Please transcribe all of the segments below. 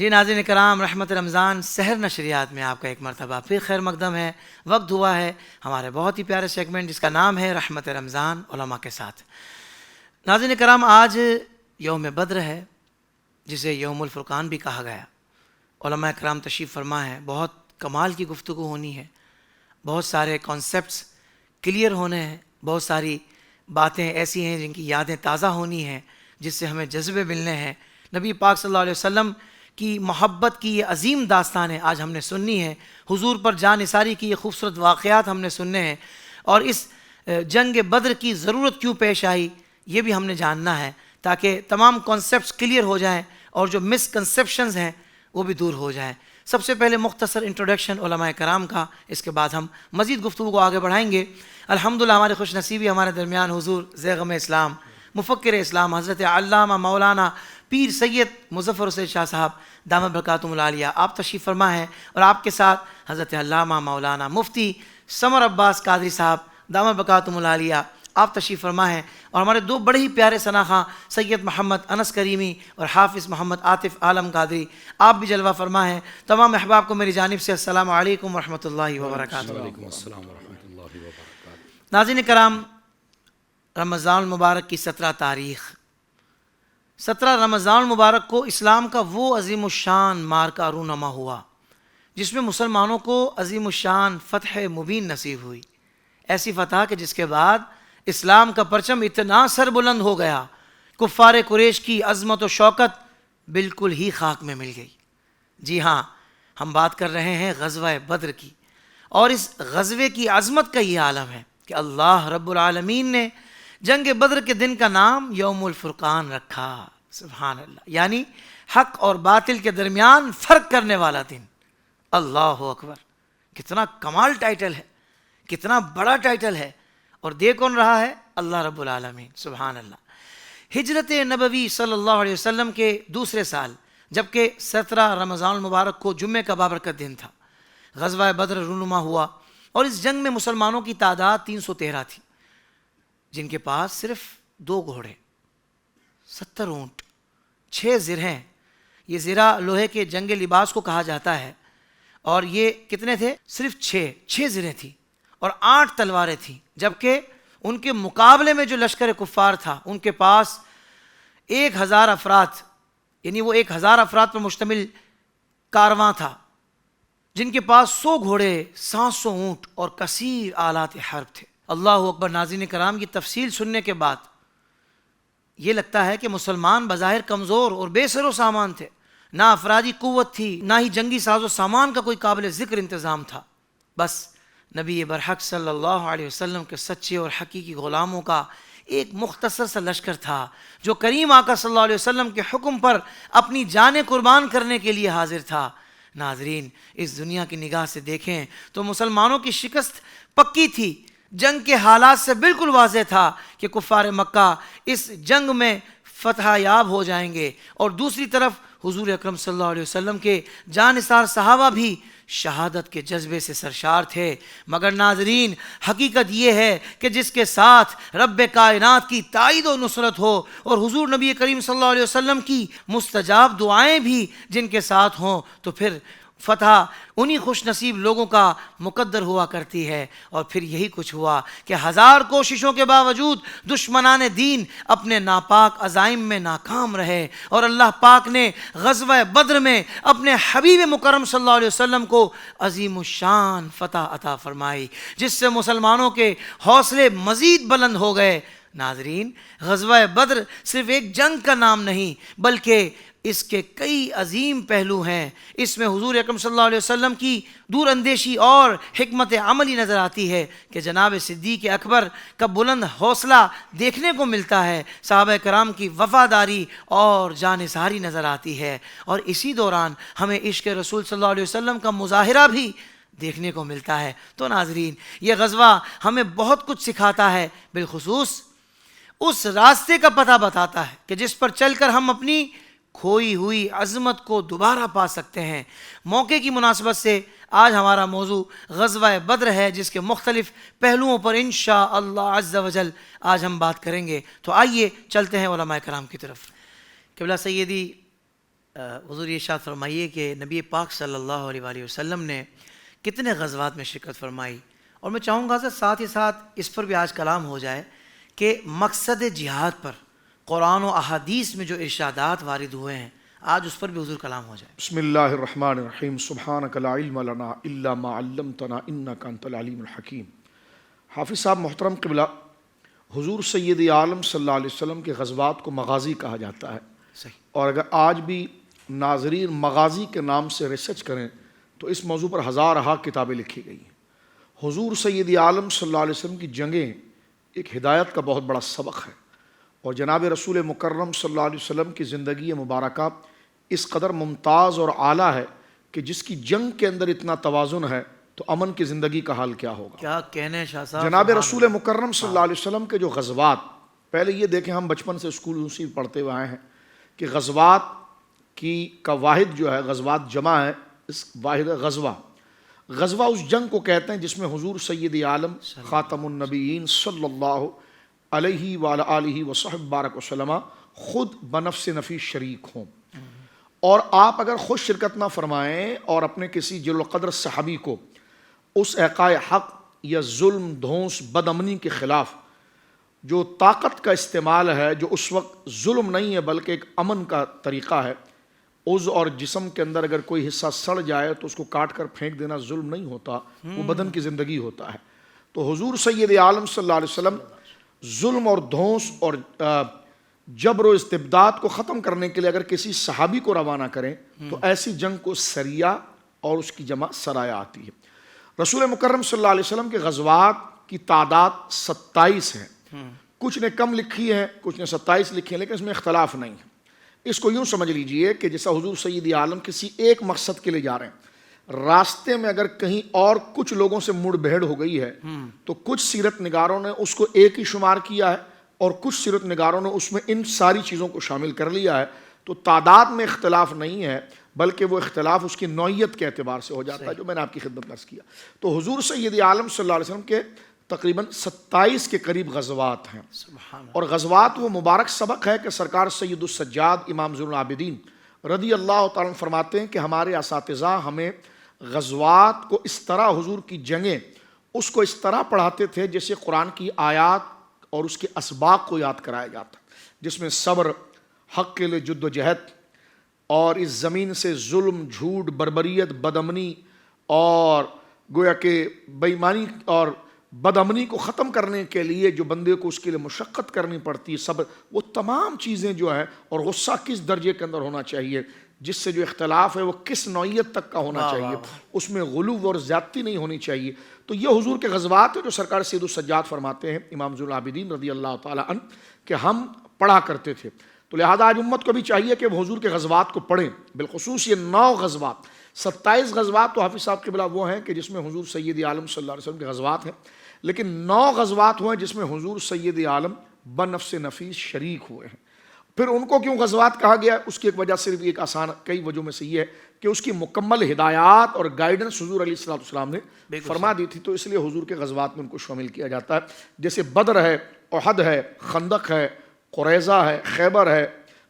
جی ناظرین کرام، رحمت رمضان سحر نشریات میں آپ کا ایک مرتبہ پھر خیر مقدم ہے۔ وقت ہوا ہے ہمارے بہت ہی پیارے سیگمنٹ جس کا نام ہے رحمت رمضان علماء کے ساتھ۔ ناظرین کرام، آج یوم بدر ہے جسے یوم الفرقان بھی کہا گیا۔ علماء کرام تشریف فرما ہے، بہت کمال کی گفتگو ہونی ہے، بہت سارے کانسیپٹس کلیئر ہونے ہیں، بہت ساری باتیں ایسی ہیں جن کی یادیں تازہ ہونی ہیں، جس سے ہمیں جذبے ملنے ہیں۔ نبی پاک صلی اللہ علیہ وسلم کی محبت کی یہ عظیم داستانیں آج ہم نے سننی ہے، حضور پر جاں نثاری کی یہ خوبصورت واقعات ہم نے سننے ہیں، اور اس جنگ بدر کی ضرورت کیوں پیش آئی یہ بھی ہم نے جاننا ہے، تاکہ تمام کانسیپٹس کلیئر ہو جائیں اور جو مس کنسیپشنز ہیں وہ بھی دور ہو جائیں۔ سب سے پہلے مختصر انٹروڈکشن علماء کرام کا، اس کے بعد ہم مزید گفتگو کو آگے بڑھائیں گے۔ الحمدللہ ہماری خوش نصیبی ہمارے درمیان حضور زیغم اسلام، مفکر اسلام حضرت علامہ مولانا پیر سید مظفر حسین شاہ صاحب دامت برکاتہم العالیہ آپ تشریف فرما ہیں، اور آپ کے ساتھ حضرت علامہ مولانا مفتی سمر عباس قادری صاحب دامت برکاتہم العالیہ آپ تشریف فرما ہیں، اور ہمارے دو بڑے ہی پیارے ثناخواں سید محمد انس کریمی اور حافظ محمد عاطف عالم قادری آپ بھی جلوہ فرما ہیں۔ تمام احباب کو میری جانب سے السلام علیکم ورحمۃ اللہ وبرکاتہ۔ وعلیکم السلام ورحمۃ اللہ وبرکاتہ۔ ناظرین کرام، رمضان المبارک کی 17 تاریخ، 17 رمضان المبارک کو اسلام کا وہ عظیم الشان مارکہ رونما ہوا جس میں مسلمانوں کو عظیم الشان فتح مبین نصیب ہوئی۔ ایسی فتح کہ جس کے بعد اسلام کا پرچم اتنا سر بلند ہو گیا، کفار قریش کی عظمت و شوکت بالکل ہی خاک میں مل گئی۔ جی ہاں، ہم بات کر رہے ہیں غزوہ بدر کی، اور اس غزوے کی عظمت کا یہ عالم ہے کہ اللہ رب العالمین نے جنگ بدر کے دن کا نام یوم الفرقان رکھا۔ سبحان اللہ، یعنی حق اور باطل کے درمیان فرق کرنے والا دن۔ اللہ اکبر، کتنا کمال ٹائٹل ہے، کتنا بڑا ٹائٹل ہے، اور دے کون رہا ہے؟ اللہ رب العالمین۔ سبحان اللہ۔ ہجرت نبوی صلی اللہ علیہ وسلم کے دوسرے سال، جبکہ 17 رمضان المبارک کو جمعے کا بابرکت دن تھا، غزوہ بدر رونما ہوا، اور اس جنگ میں مسلمانوں کی تعداد 313 تھی، جن کے پاس صرف 2 گھوڑے، 70 اونٹ، 6 زرہیں۔ یہ زرہ لوہے کے جنگ لباس کو کہا جاتا ہے، اور یہ کتنے تھے؟ صرف 6 زرہیں تھی، اور 8 تلواریں تھیں، جبکہ ان کے مقابلے میں جو لشکر کفار تھا ان کے پاس 1000 افراد، یعنی وہ 1000 افراد پر مشتمل کارواں تھا، جن کے پاس 100 گھوڑے، 700 اونٹ اور کثیر آلات حرب تھے۔ اللہ اکبر۔ ناظرین کرام، کی تفصیل سننے کے بعد یہ لگتا ہے کہ مسلمان بظاہر کمزور اور بے سر و سامان تھے، نہ افرادی قوت تھی، نہ ہی جنگی ساز و سامان کا کوئی قابل ذکر انتظام تھا۔ بس نبی برحق صلی اللہ علیہ وسلم کے سچے اور حقیقی غلاموں کا ایک مختصر سا لشکر تھا جو کریم آقا صلی اللہ علیہ وسلم کے حکم پر اپنی جانیں قربان کرنے کے لیے حاضر تھا۔ ناظرین، اس دنیا کی نگاہ سے دیکھیں تو مسلمانوں کی شکست پکی تھی، جنگ کے حالات سے بالکل واضح تھا کہ کفار مکہ اس جنگ میں فتح یاب ہو جائیں گے، اور دوسری طرف حضور اکرم صلی اللہ علیہ وسلم کے جانثار صحابہ بھی شہادت کے جذبے سے سرشار تھے۔ مگر ناظرین، حقیقت یہ ہے کہ جس کے ساتھ رب کائنات کی تائید و نصرت ہو، اور حضور نبی کریم صلی اللہ علیہ وسلم کی مستجاب دعائیں بھی جن کے ساتھ ہوں، تو پھر فتح انہی خوش نصیب لوگوں کا مقدر ہوا کرتی ہے۔ اور پھر یہی کچھ ہوا کہ 1000 کوششوں کے باوجود دشمنان دین اپنے ناپاک عزائم میں ناکام رہے، اور اللہ پاک نے غزوہ بدر میں اپنے حبیب مکرم صلی اللہ علیہ وسلم کو عظیم الشان فتح عطا فرمائی، جس سے مسلمانوں کے حوصلے مزید بلند ہو گئے۔ ناظرین، غزوہ بدر صرف ایک جنگ کا نام نہیں، بلکہ اس کے کئی عظیم پہلو ہیں۔ اس میں حضور اکرم صلی اللہ علیہ وسلم کی دور اندیشی اور حکمت عملی نظر آتی ہے کہ جناب صدیق اکبر کا بلند حوصلہ دیکھنے کو ملتا ہے، صحابہ کرام کی وفاداری اور جانثاری نظر آتی ہے، اور اسی دوران ہمیں عشق رسول صلی اللہ علیہ وسلم کا مظاہرہ بھی دیکھنے کو ملتا ہے۔ تو ناظرین، یہ غزوہ ہمیں بہت کچھ سکھاتا ہے، بالخصوص اس راستے کا پتہ بتاتا ہے کہ جس پر چل کر ہم اپنی کھوئی ہوئی عظمت کو دوبارہ پا سکتے ہیں۔ موقع کی مناسبت سے آج ہمارا موضوع غزوہ بدر ہے، جس کے مختلف پہلوؤں پر انشاءاللہ عز و جل آج ہم بات کریں گے۔ تو آئیے چلتے ہیں علماء کرام کی طرف۔ قبلہ سیدی حضور یہ ارشاد فرمائیے کہ نبی پاک صلی اللہ علیہ وآلہ وسلم نے کتنے غزوات میں شرکت فرمائی، اور میں چاہوں گا ساتھ ہی ساتھ اس پر بھی آج کلام ہو جائے کہ مقصد جہاد پر قرآن و احادیث میں جو ارشادات وارد ہوئے ہیں آج اس پر بھی حضور کلام ہو جائے۔ بسم اللہ الرحمن الرحیم، سبحانک لا علم لنا الا ما علمتنا انک انت العلیم الحکیم۔ حافظ صاحب محترم قبلہ، حضور سید عالم صلی اللہ علیہ وسلم کے غزوات کو مغازی کہا جاتا ہے، صحیح۔ اور اگر آج بھی ناظرین مغازی کے نام سے ریسرچ کریں تو اس موضوع پر ہزارہا کتابیں لکھی گئی ہیں۔ حضور سید عالم صلی اللہ علیہ وسلم کی جنگیں ایک ہدایت کا بہت بڑا سبق ہے، اور جناب رسول مکرم صلی اللہ علیہ وسلم کی زندگی مبارکہ اس قدر ممتاز اور اعلیٰ ہے کہ جس کی جنگ کے اندر اتنا توازن ہے تو امن کی زندگی کا حال کیا ہوگا۔ کیا کہنے شاہ صاحب۔ جناب رسول مکرم صلی اللہ علیہ وسلم کے جو غزوات، پہلے یہ دیکھیں ہم بچپن سے اسکول اسی پڑھتے ہوئے آئے ہیں کہ غزوات کا واحد جو ہے، غزوات جمع ہے، اس واحد غزوہ۔ غزوہ اس جنگ کو کہتے ہیں جس میں حضور سید عالم خاتم النبیین صلی اللہ علیہ وآلہ آلہ وصحبہ بارک وسلم خود بنفس نفیس شریک ہوں، اور آپ اگر خود شرکت نہ فرمائیں اور اپنے کسی جلیل القدر صحابی کو اس اعقائے حق یا ظلم، دھونس، بد امنی کے خلاف جو طاقت کا استعمال ہے، جو اس وقت ظلم نہیں ہے بلکہ ایک امن کا طریقہ ہے، عضو اور جسم کے اندر اگر کوئی حصہ سڑ جائے تو اس کو کاٹ کر پھینک دینا ظلم نہیں ہوتا، وہ بدن کی زندگی ہوتا ہے۔ تو حضور سید عالم صلی اللہ علیہ وسلم ظلم اور دھونس اور جبر و استبداد کو ختم کرنے کے لیے اگر کسی صحابی کو روانہ کریں تو ایسی جنگ کو سریہ اور اس کی جمع سرایہ آتی ہے۔ رسول مکرم صلی اللہ علیہ وسلم کے غزوات کی تعداد 27 ہیں، کچھ نے کم لکھی ہے، کچھ نے 27 لکھی ہیں، لیکن اس میں اختلاف نہیں ہے۔ اس کو یوں سمجھ لیجئے کہ جیسا حضور سید عالم کسی ایک مقصد کے لیے جا رہے ہیں، راستے میں اگر کہیں اور کچھ لوگوں سے مڑ بھیڑ ہو گئی ہے تو کچھ سیرت نگاروں نے اس کو ایک ہی شمار کیا ہے اور کچھ سیرت نگاروں نے اس میں ان ساری چیزوں کو شامل کر لیا ہے۔ تو تعداد میں اختلاف نہیں ہے بلکہ وہ اختلاف اس کی نوعیت کے اعتبار سے ہو جاتا ہے، جو میں نے آپ کی خدمت میں عرض کیا۔ تو حضور سید عالم صلی اللہ علیہ وسلم کے تقریباً 27 کے قریب غزوات ہیں، اور غزوات وہ مبارک سبق ہے کہ سرکار سید السجاد امام زین العابدین رضی اللہ تعالیٰ عنہ فرماتے ہیں کہ ہمارے اساتذہ ہمیں غزوات کو اس طرح، حضور کی جنگیں اس کو اس طرح پڑھاتے تھے جیسے قرآن کی آیات اور اس کے اسباق کو یاد کرایا جاتا، جس میں صبر، حق کے لیے جد و جہد، اور اس زمین سے ظلم، جھوٹ، بربریت، بدامنی اور گویا کہ بے ایمانی اور بدامنی کو ختم کرنے کے لیے جو بندے کو اس کے لیے مشقت کرنی پڑتی ہے، صبر، وہ تمام چیزیں جو ہے، اور غصہ کس درجے کے اندر ہونا چاہیے، جس سے جو اختلاف ہے وہ کس نوعیت تک کا ہونا چاہیے، اس میں غلو اور زیادتی نہیں ہونی چاہیے۔ تو یہ حضور کے غزوات ہیں جو سرکار سید السجاد فرماتے ہیں امام زین العابدین رضی اللہ تعالیٰ عنہ کہ ہم پڑھا کرتے تھے۔ تو لہذا آج امت کو بھی چاہیے کہ وہ حضور کے غزوات کو پڑھیں، بالخصوص یہ 9 غزوات۔ 27 غزوات تو حافظ صاحب قبلہ وہ ہیں کہ جس میں حضور سید عالم صلی اللہ علیہ وسلم کے غزوات ہیں، لیکن 9 غزوات ہوئے جس میں حضور سید عالم بنفس نفیس شریک ہوئے ہیں۔ پھر ان کو کیوں غزوات کہا گیا؟ اس کی ایک وجہ صرف ایک آسان، کئی وجہوں میں سے یہ ہے کہ اس کی مکمل ہدایات اور گائیڈنس حضور علیہ السلام نے فرما دی تھی، تو اس لیے حضور کے غزوات میں ان کو شامل کیا جاتا ہے، جیسے بدر ہے، احد ہے، خندق ہے، قریظہ ہے، خیبر ہے،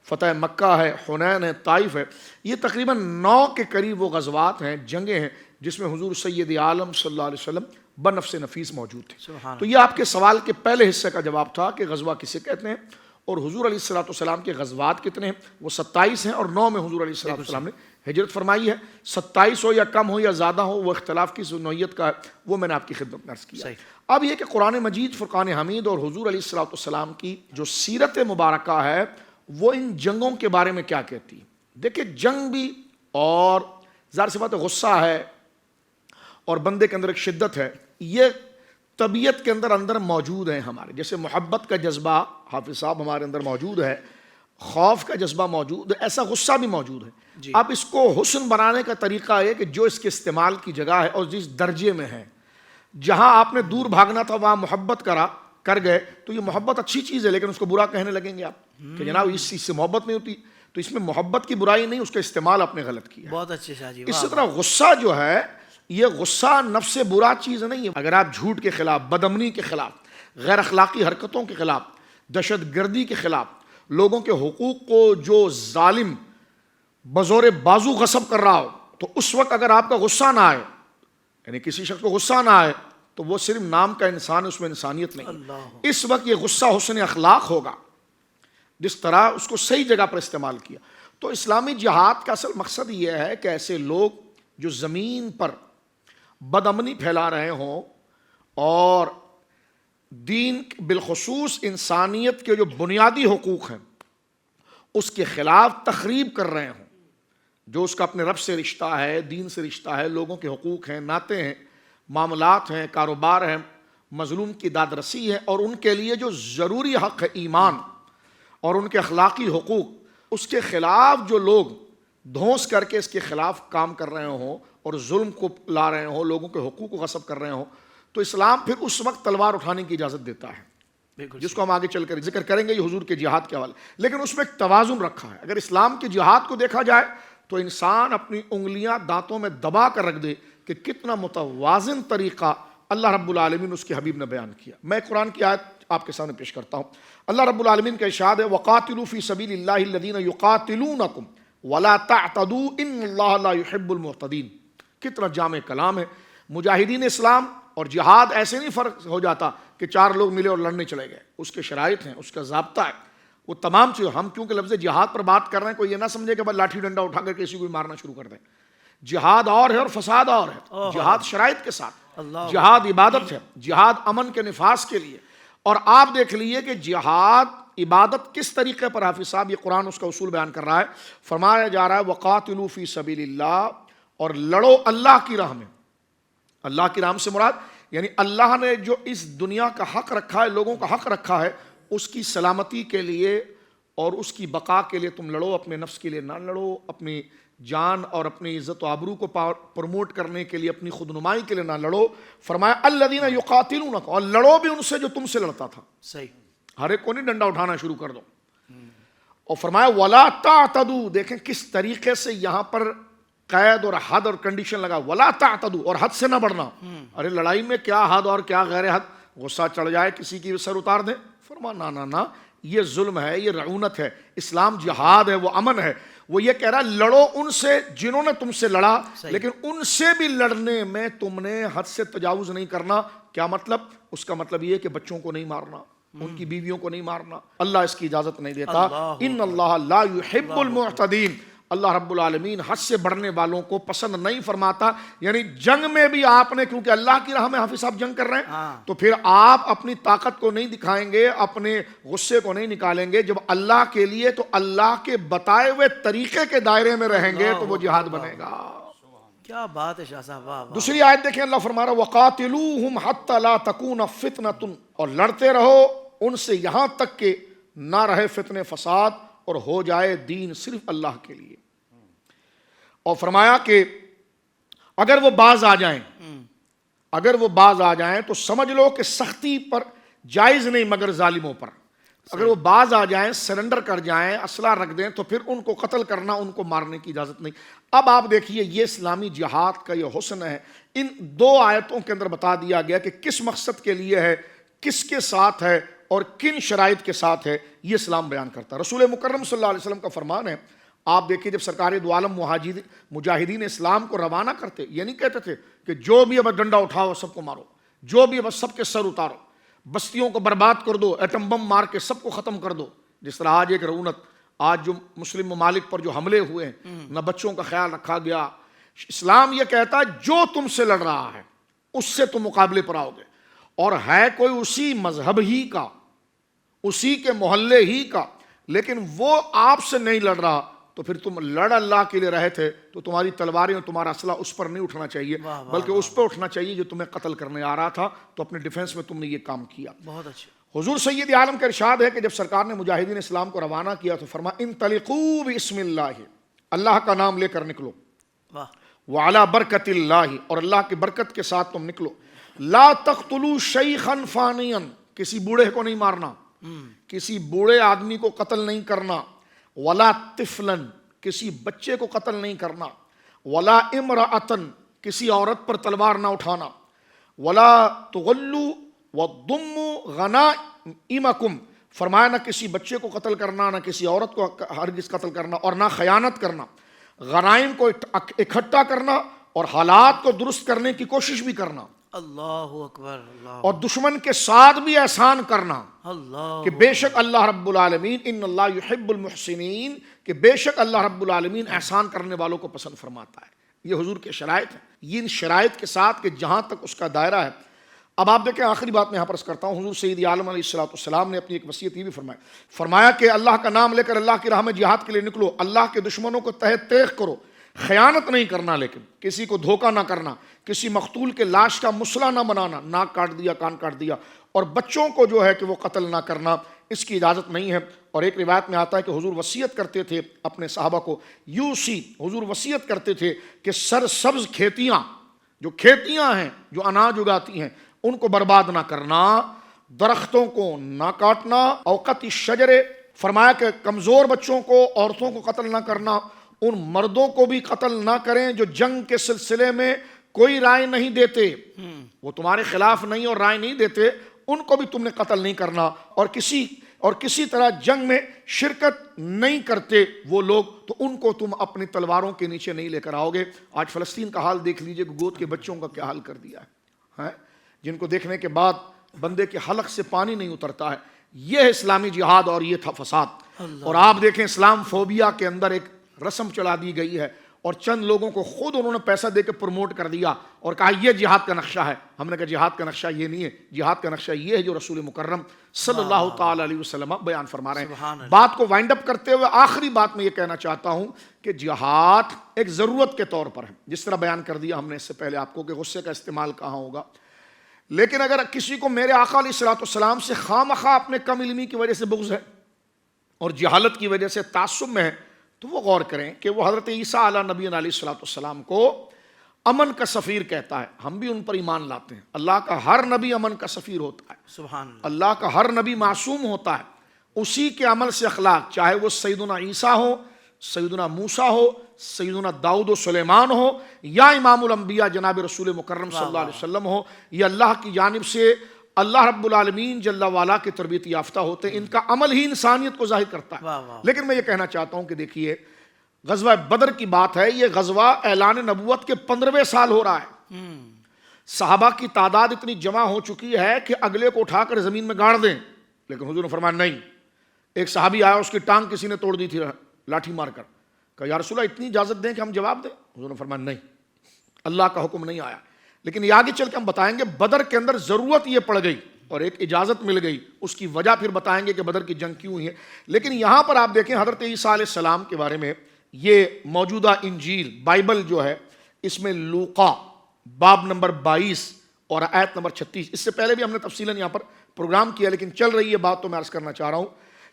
فتح مکہ ہے، حنین ہے، طائف ہے۔ یہ تقریباً 9 کے قریب وہ غزوات ہیں، جنگیں ہیں جس میں حضور سید عالم صلی اللہ علیہ وسلم بنفس نفیس موجود تھے۔ تو یہ آپ کے سوال کے پہلے حصے کا جواب تھا کہ غزوہ کسے کہتے ہیں، اور حضور علیہ السلام کے غزوات کتنے ہیں؟ وہ 27 ہیں، اور 9 میں حضور علیہ السلام نے ہجرت فرمائی ہے۔ 27 ہو یا کم ہو یا زیادہ ہو، وہ اختلاف کی نوعیت کا ہے، وہ میں نے آپ کی خدمت میں عرض کیا۔ اب یہ کہ قرآن مجید، فرقان حمید اور حضور علیہ السلام کی جو سیرت مبارکہ ہے وہ ان جنگوں کے بارے میں کیا کہتی ہے۔ دیکھیں، جنگ بھی، اور ظاہر سی بات ہے غصہ ہے اور بندے کے اندر ایک شدت ہے، یہ طبیعت کے اندر موجود ہیں ہمارے، جیسے محبت کا جذبہ حافظ صاحب ہمارے اندر موجود ہے، خوف کا جذبہ موجود ہے، ایسا غصہ بھی موجود ہے۔ اب اس کو حسن بنانے کا طریقہ ہے کہ جو اس کے استعمال کی جگہ ہے اور جس درجے میں ہے، جہاں آپ نے دور بھاگنا تھا وہاں محبت کر گئے تو یہ محبت اچھی چیز ہے، لیکن اس کو برا کہنے لگیں گے آپ کہ جناب اس چیز سے محبت نہیں ہوتی، تو اس میں محبت کی برائی نہیں، اس کا استعمال آپ نے غلط کیا۔ بہت اچھے شاہ جی۔ اسی طرح غصہ جو ہے، یہ غصہ نفس سے برا چیز نہیں ہے۔ اگر آپ جھوٹ کے خلاف، بدامنی کے خلاف، غیر اخلاقی حرکتوں کے خلاف، دہشت گردی کے خلاف، لوگوں کے حقوق کو جو ظالم بزور بازو غصب کر رہا ہو تو اس وقت اگر آپ کا غصہ نہ آئے، یعنی کسی شخص کو غصہ نہ آئے، تو وہ صرف نام کا انسان ہے، اس میں انسانیت نہیں۔ اس وقت یہ غصہ حسن اخلاق ہوگا، جس طرح اس کو صحیح جگہ پر استعمال کیا۔ تو اسلامی جہاد کا اصل مقصد یہ ہے کہ ایسے لوگ جو زمین پر بدامنی پھیلا رہے ہوں اور دین بالخصوص انسانیت کے جو بنیادی حقوق ہیں اس کے خلاف تخریب کر رہے ہوں، جو اس کا اپنے رب سے رشتہ ہے، دین سے رشتہ ہے، لوگوں کے حقوق ہیں، ناطے ہیں، معاملات ہیں، کاروبار ہیں، مظلوم کی داد رسی ہے، اور ان کے لیے جو ضروری حق ہے ایمان اور ان کے اخلاقی حقوق، اس کے خلاف جو لوگ دھونس کر کے اس کے خلاف کام کر رہے ہوں اور ظلم کو لا رہے ہوں، لوگوں کے حقوق کو غصب کر رہے ہوں، تو اسلام پھر اس وقت تلوار اٹھانے کی اجازت دیتا ہے، جس کو ہم آگے چل کر ذکر کریں گے یہ حضور کے جہاد کے حوالے، لیکن اس میں ایک توازن رکھا ہے۔ اگر اسلام کے جہاد کو دیکھا جائے تو انسان اپنی انگلیاں دانتوں میں دبا کر رکھ دے کہ کتنا متوازن طریقہ اللہ رب العالمین اس کے حبیب نے بیان کیا۔ میں قرآن کی آیت آپ کے سامنے پیش کرتا ہوں۔ اللہ رب العالمین کا ارشاد ہے وَقَاتِلُوا فِي سَبِيلِ اللَّهِ الَّذِينَ يُقَاتِلُونَكُمْ وَلَا تَعْتَدُوا إِنَّ اللَّهَ لَا يُحِبُّ الْمُعْتَدِينَ۔ کتنا جامع کلام ہے۔ مجاہدین اسلام اور جہاد ایسے نہیں فرق ہو جاتا کہ چار لوگ ملے اور لڑنے چلے گئے، اس کے شرائط ہیں، اس کا ضابطہ ہے، وہ تمام چیز۔ ہم کیونکہ لفظ جہاد پر بات کر رہے ہیں، کوئی یہ نہ سمجھے کہ بس لاٹھی ڈنڈا اٹھا کر کسی کو مارنا شروع کر دیں۔ جہاد اور ہے اور فساد اور ہے۔ جہاد شرائط کے ساتھ، جہاد عبادت ہے، جہاد امن کے نفاذ کے لیے۔ اور آپ دیکھ لیے کہ جہاد عبادت کس طریقے پر، حافظ صاحب یہ قرآن اس کا اصول بیان کر رہا ہے، فرمایا جا رہا ہے وَقَاتِلُوا فِي سَبِيلِ اللَّهِ، اور لڑو اللہ کی راہ میں۔ اللہ کی راہ سے مراد یعنی اللہ نے جو اس دنیا کا حق رکھا ہے، لوگوں کا حق رکھا ہے، اس کی سلامتی کے لیے اور اس کی بقا کے لیے تم لڑو، اپنے نفس کے لیے نہ لڑو، اپنی جان اور اپنی عزت و آبرو کو پروموٹ کرنے کے لیے، اپنی خود نمائی کے لیے نہ لڑو۔ فرمایا الذین یقاتلونکم، اور لڑو بھی ان سے جو تم سے لڑتا تھا۔ صحیح، ہر ایک کو نہیں ڈنڈا اٹھانا شروع کر دو۔ اور فرمایا ولا تعتدوا، دیکھیں کس طریقے سے یہاں پر قید اور حد اور کنڈیشن لگا، ولا تعتدوا، اور حد سے نہ بڑھنا۔ ارے لڑائی میں کیا حد اور کیا غیر حد، غصہ چڑھ جائے کسی کی سر اتار دیں، فرمایا نہ نہ، یہ ظلم ہے، یہ رعونت ہے۔ اسلام جہاد ہے، وہ امن ہے۔ وہ یہ کہہ رہا لڑو ان سے جنہوں نے تم سے لڑا، لیکن ان سے بھی لڑنے میں تم نے حد سے تجاوز نہیں کرنا۔ کیا مطلب؟ اس کا مطلب یہ کہ بچوں کو نہیں مارنا، ان کی بیویوں کو نہیں مارنا، اللہ اس کی اجازت نہیں دیتا۔ ان اللہ لا يحب المعتدین، اللہ رب العالمین حد سے بڑھنے والوں کو پسند نہیں فرماتا۔ یعنی جنگ میں بھی آپ نے، کیونکہ اللہ کی راہ میں حافظ صاحب جنگ کر رہے ہیں، تو پھر آپ اپنی طاقت کو نہیں دکھائیں گے، اپنے غصے کو نہیں نکالیں گے۔ جب اللہ کے لیے تو اللہ کے بتائے ہوئے طریقے کے دائرے میں رہیں گے تو وہ جہاد بنے گا۔ کیا بات ہے شاہ صاحب، واہ واہ۔ دوسری آیت دیکھیں، اللہ فرما رہا وَقَاتِلُوهُمْ حَتَّى لَا تَكُونَ فِتْنَةٌ، اور لڑتے رہو ان سے یہاں تک کہ نہ رہے فتنے فساد اور ہو جائے دین صرف اللہ کے لیے۔ اور فرمایا کہ اگر وہ باز آ جائیں، اگر وہ باز آ جائیں تو سمجھ لو کہ سختی پر جائز نہیں مگر ظالموں پر۔ اگر وہ باز آ جائیں، سرنڈر کر جائیں، اسلحہ رکھ دیں، تو پھر ان کو قتل کرنا، ان کو مارنے کی اجازت نہیں۔ اب آپ دیکھیے یہ اسلامی جہاد کا یہ حسن ہے، ان دو آیتوں کے اندر بتا دیا گیا کہ کس مقصد کے لیے ہے، کس کے ساتھ ہے اور کن شرائط کے ساتھ ہے، یہ اسلام بیان کرتا ہے۔ رسول مکرم صلی اللہ علیہ وسلم کا فرمان ہے، آپ دیکھیے جب سرکار دو عالم مجاہدین اسلام کو روانہ کرتے، یہ نہیں کہتے تھے کہ جو بھی اب ڈنڈا اٹھاؤ سب کو مارو، جو بھی اب سب کے سر اتارو، بستیوں کو برباد کر دو، ایٹم بم مار کے سب کو ختم کر دو۔ جس طرح آج ایک رعونت، آج جو مسلم ممالک پر جو حملے ہوئے ہیں، نہ بچوں کا خیال رکھا گیا۔ اسلام یہ کہتا ہے جو تم سے لڑ رہا ہے اس سے تم مقابلے پر آؤ گے، اور ہے کوئی اسی مذہب ہی کا، اسی کے محلے ہی کا، لیکن وہ آپ سے نہیں لڑ رہا، تو پھر تم لڑ اللہ کے لیے رہے تھے تو تمہاری تلواریں اور تمہارا اسلحہ اس پر نہیں اٹھنا چاہیے، بلکہ اس پہ اٹھنا چاہیے جو تمہیں قتل کرنے آ رہا تھا، تو اپنے ڈیفنس میں تم نے یہ کام کیا۔ بہت اچھا۔ حضور سید عالم کا ارشاد ہے کہ جب سرکار نے مجاہدین اسلام کو روانہ کیا تو فرمایا انطلقوا بسم اللہ، اللہ کا نام لے کر نکلو، وعلی برکت اللہ، اور اللہ کی برکت کے ساتھ تم نکلو، لا تقتلوا شیخا فانیا، کسی بوڑھے کو نہیں مارنا، کسی بوڑھے آدمی کو قتل نہیں کرنا، ولا طفلا، کسی بچے کو قتل نہیں کرنا، ولا امرأتن، کسی عورت پر تلوار نہ اٹھانا، ولا تغلوا وضموا غنائمکم، فرمایا نہ کسی بچے کو قتل کرنا، نہ کسی عورت کو ہرگز قتل کرنا، اور نہ خیانت کرنا، غنائم کو اکٹھا کرنا اور حالات کو درست کرنے کی کوشش بھی کرنا، اللہ اکبر، اللہ اور دشمن کے ساتھ بھی احسان کرنا اللہ کہ بے شک اللہ رب العالمین ان اللہ یحب المحسنین، کہ بے شک اللہ رب العالمین احسان کرنے والوں کو پسند فرماتا ہے۔ یہ حضور کے شرائط ہیں، یہ ان شرائط کے ساتھ کہ جہاں تک اس کا دائرہ ہے۔ اب آپ دیکھیں آخری بات میں یہاں پر عرض کرتا ہوں، حضور سید عالم علیہ السلام نے اپنی ایک وصیت یہ بھی فرمایا کہ اللہ کا نام لے کر اللہ کی راہ میں جہاد کے لیے نکلو، اللہ کے دشمنوں کو تہ تیغ کرو، خیانت نہیں کرنا، لیکن کسی کو دھوکہ نہ کرنا، کسی مقتول کے لاش کا مسئلہ نہ بنانا، ناک کاٹ دیا، کان کاٹ دیا، اور بچوں کو جو ہے کہ وہ قتل نہ کرنا، اس کی اجازت نہیں ہے۔ اور ایک روایت میں آتا ہے کہ حضور وصیت کرتے تھے اپنے صحابہ کو، حضور وصیت کرتے تھے کہ سرسبز کھیتیاں، جو کھیتیاں ہیں جو اناج اگاتی ہیں، ان کو برباد نہ کرنا، درختوں کو نہ کاٹنا، اوقات الشجر، فرمایا کہ کمزور بچوں کو، عورتوں کو قتل نہ کرنا، ان مردوں کو بھی قتل نہ کریں جو جنگ کے سلسلے میں کوئی رائے نہیں دیتے، وہ تمہارے خلاف نہیں اور رائے نہیں دیتے، ان کو بھی تم نے قتل نہیں کرنا، اور کسی طرح جنگ میں شرکت نہیں کرتے وہ لوگ، تو ان کو تم اپنی تلواروں کے نیچے نہیں لے کر آؤ گے۔ آج فلسطین کا حال دیکھ لیجئے کہ گود کے بچوں کا کیا حال کر دیا ہے، جن کو دیکھنے کے بعد بندے کے حلق سے پانی نہیں اترتا ہے۔ یہ ہے اسلامی جہاد اور یہ تھا فساد۔ اور آپ دیکھیں اسلام فوبیا کے اندر ایک رسم چلا دی گئی ہے، اور چند لوگوں کو خود انہوں نے پیسہ دے کے پروموٹ کر دیا اور کہا یہ جہاد کا نقشہ ہے۔ ہم نے کہا جہاد کا نقشہ یہ نہیں ہے، جہاد کا نقشہ یہ ہے جو رسول مکرم صلی اللہ تعالی علیہ وسلم بیان فرما رہے ہیں۔ بات کو وائنڈ اپ کرتے ہوئے آخری بات میں یہ کہنا چاہتا ہوں کہ جہاد ایک ضرورت کے طور پر ہے، جس طرح بیان کر دیا ہم نے اس سے پہلے آپ کو کہ غصے کا استعمال کہاں ہوگا، لیکن اگر کسی کو میرے آقا علیہ السلام سے خواہ اپنے کم علمی کی وجہ سے بغض ہے اور جہالت کی وجہ سے تعصب میں ہے، تو وہ غور کریں کہ وہ حضرت عیسیٰ علیہ نبی علیہ السلام کو امن کا سفیر کہتا ہے، ہم بھی ان پر ایمان لاتے ہیں۔ اللہ کا ہر نبی امن کا سفیر ہوتا ہے، سبحان اللہ، اللہ کا ہر نبی معصوم ہوتا ہے، اسی کے عمل سے اخلاق، چاہے وہ سیدنا عیسیٰ ہو، سیدنا موسیٰ ہو، سیدنا داؤد و سلیمان ہو، یا امام الانبیاء جناب رسول مکرم صلی اللہ علیہ وسلم ہو، یہ اللہ کی جانب سے اللہ رب العالمین جل وعلا کی تربیت یافتہ ہوتے ہیں، ان کا عمل ہی انسانیت کو ظاہر کرتا ہے۔ لیکن میں یہ کہنا چاہتا ہوں کہ دیکھیے غزوہ بدر کی بات ہے، یہ غزوہ اعلان نبوت کے 15ویں سال ہو رہا ہے، صحابہ کی تعداد اتنی جمع ہو چکی ہے کہ اگلے کو اٹھا کر زمین میں گاڑ دیں، لیکن حضور نے فرمایا نہیں۔ ایک صحابی آیا، اس کی ٹانگ کسی نے توڑ دی تھی لاٹھی مار کر، کہا یا رسول اللہ اتنی اجازت دیں کہ ہم جواب دیں؟ حضور نے فرمایا نہیں، اللہ کا حکم نہیں آیا۔ لیکن یہ آگے چل کے ہم بتائیں گے بدر کے اندر ضرورت یہ پڑ گئی اور ایک اجازت مل گئی، اس کی وجہ پھر بتائیں گے کہ بدر کی جنگ کیوں ہوئی ہے۔ لیکن یہاں پر آپ دیکھیں حضرت عیسیٰ علیہ السلام کے بارے میں، یہ موجودہ انجیل بائبل جو ہے، اس میں لوقا باب نمبر 22 اور آیت نمبر 36، اس سے پہلے بھی ہم نے تفصیلاً یہاں پر پروگرام کیا، لیکن چل رہی ہے بات تو میں عرض کرنا چاہ رہا ہوں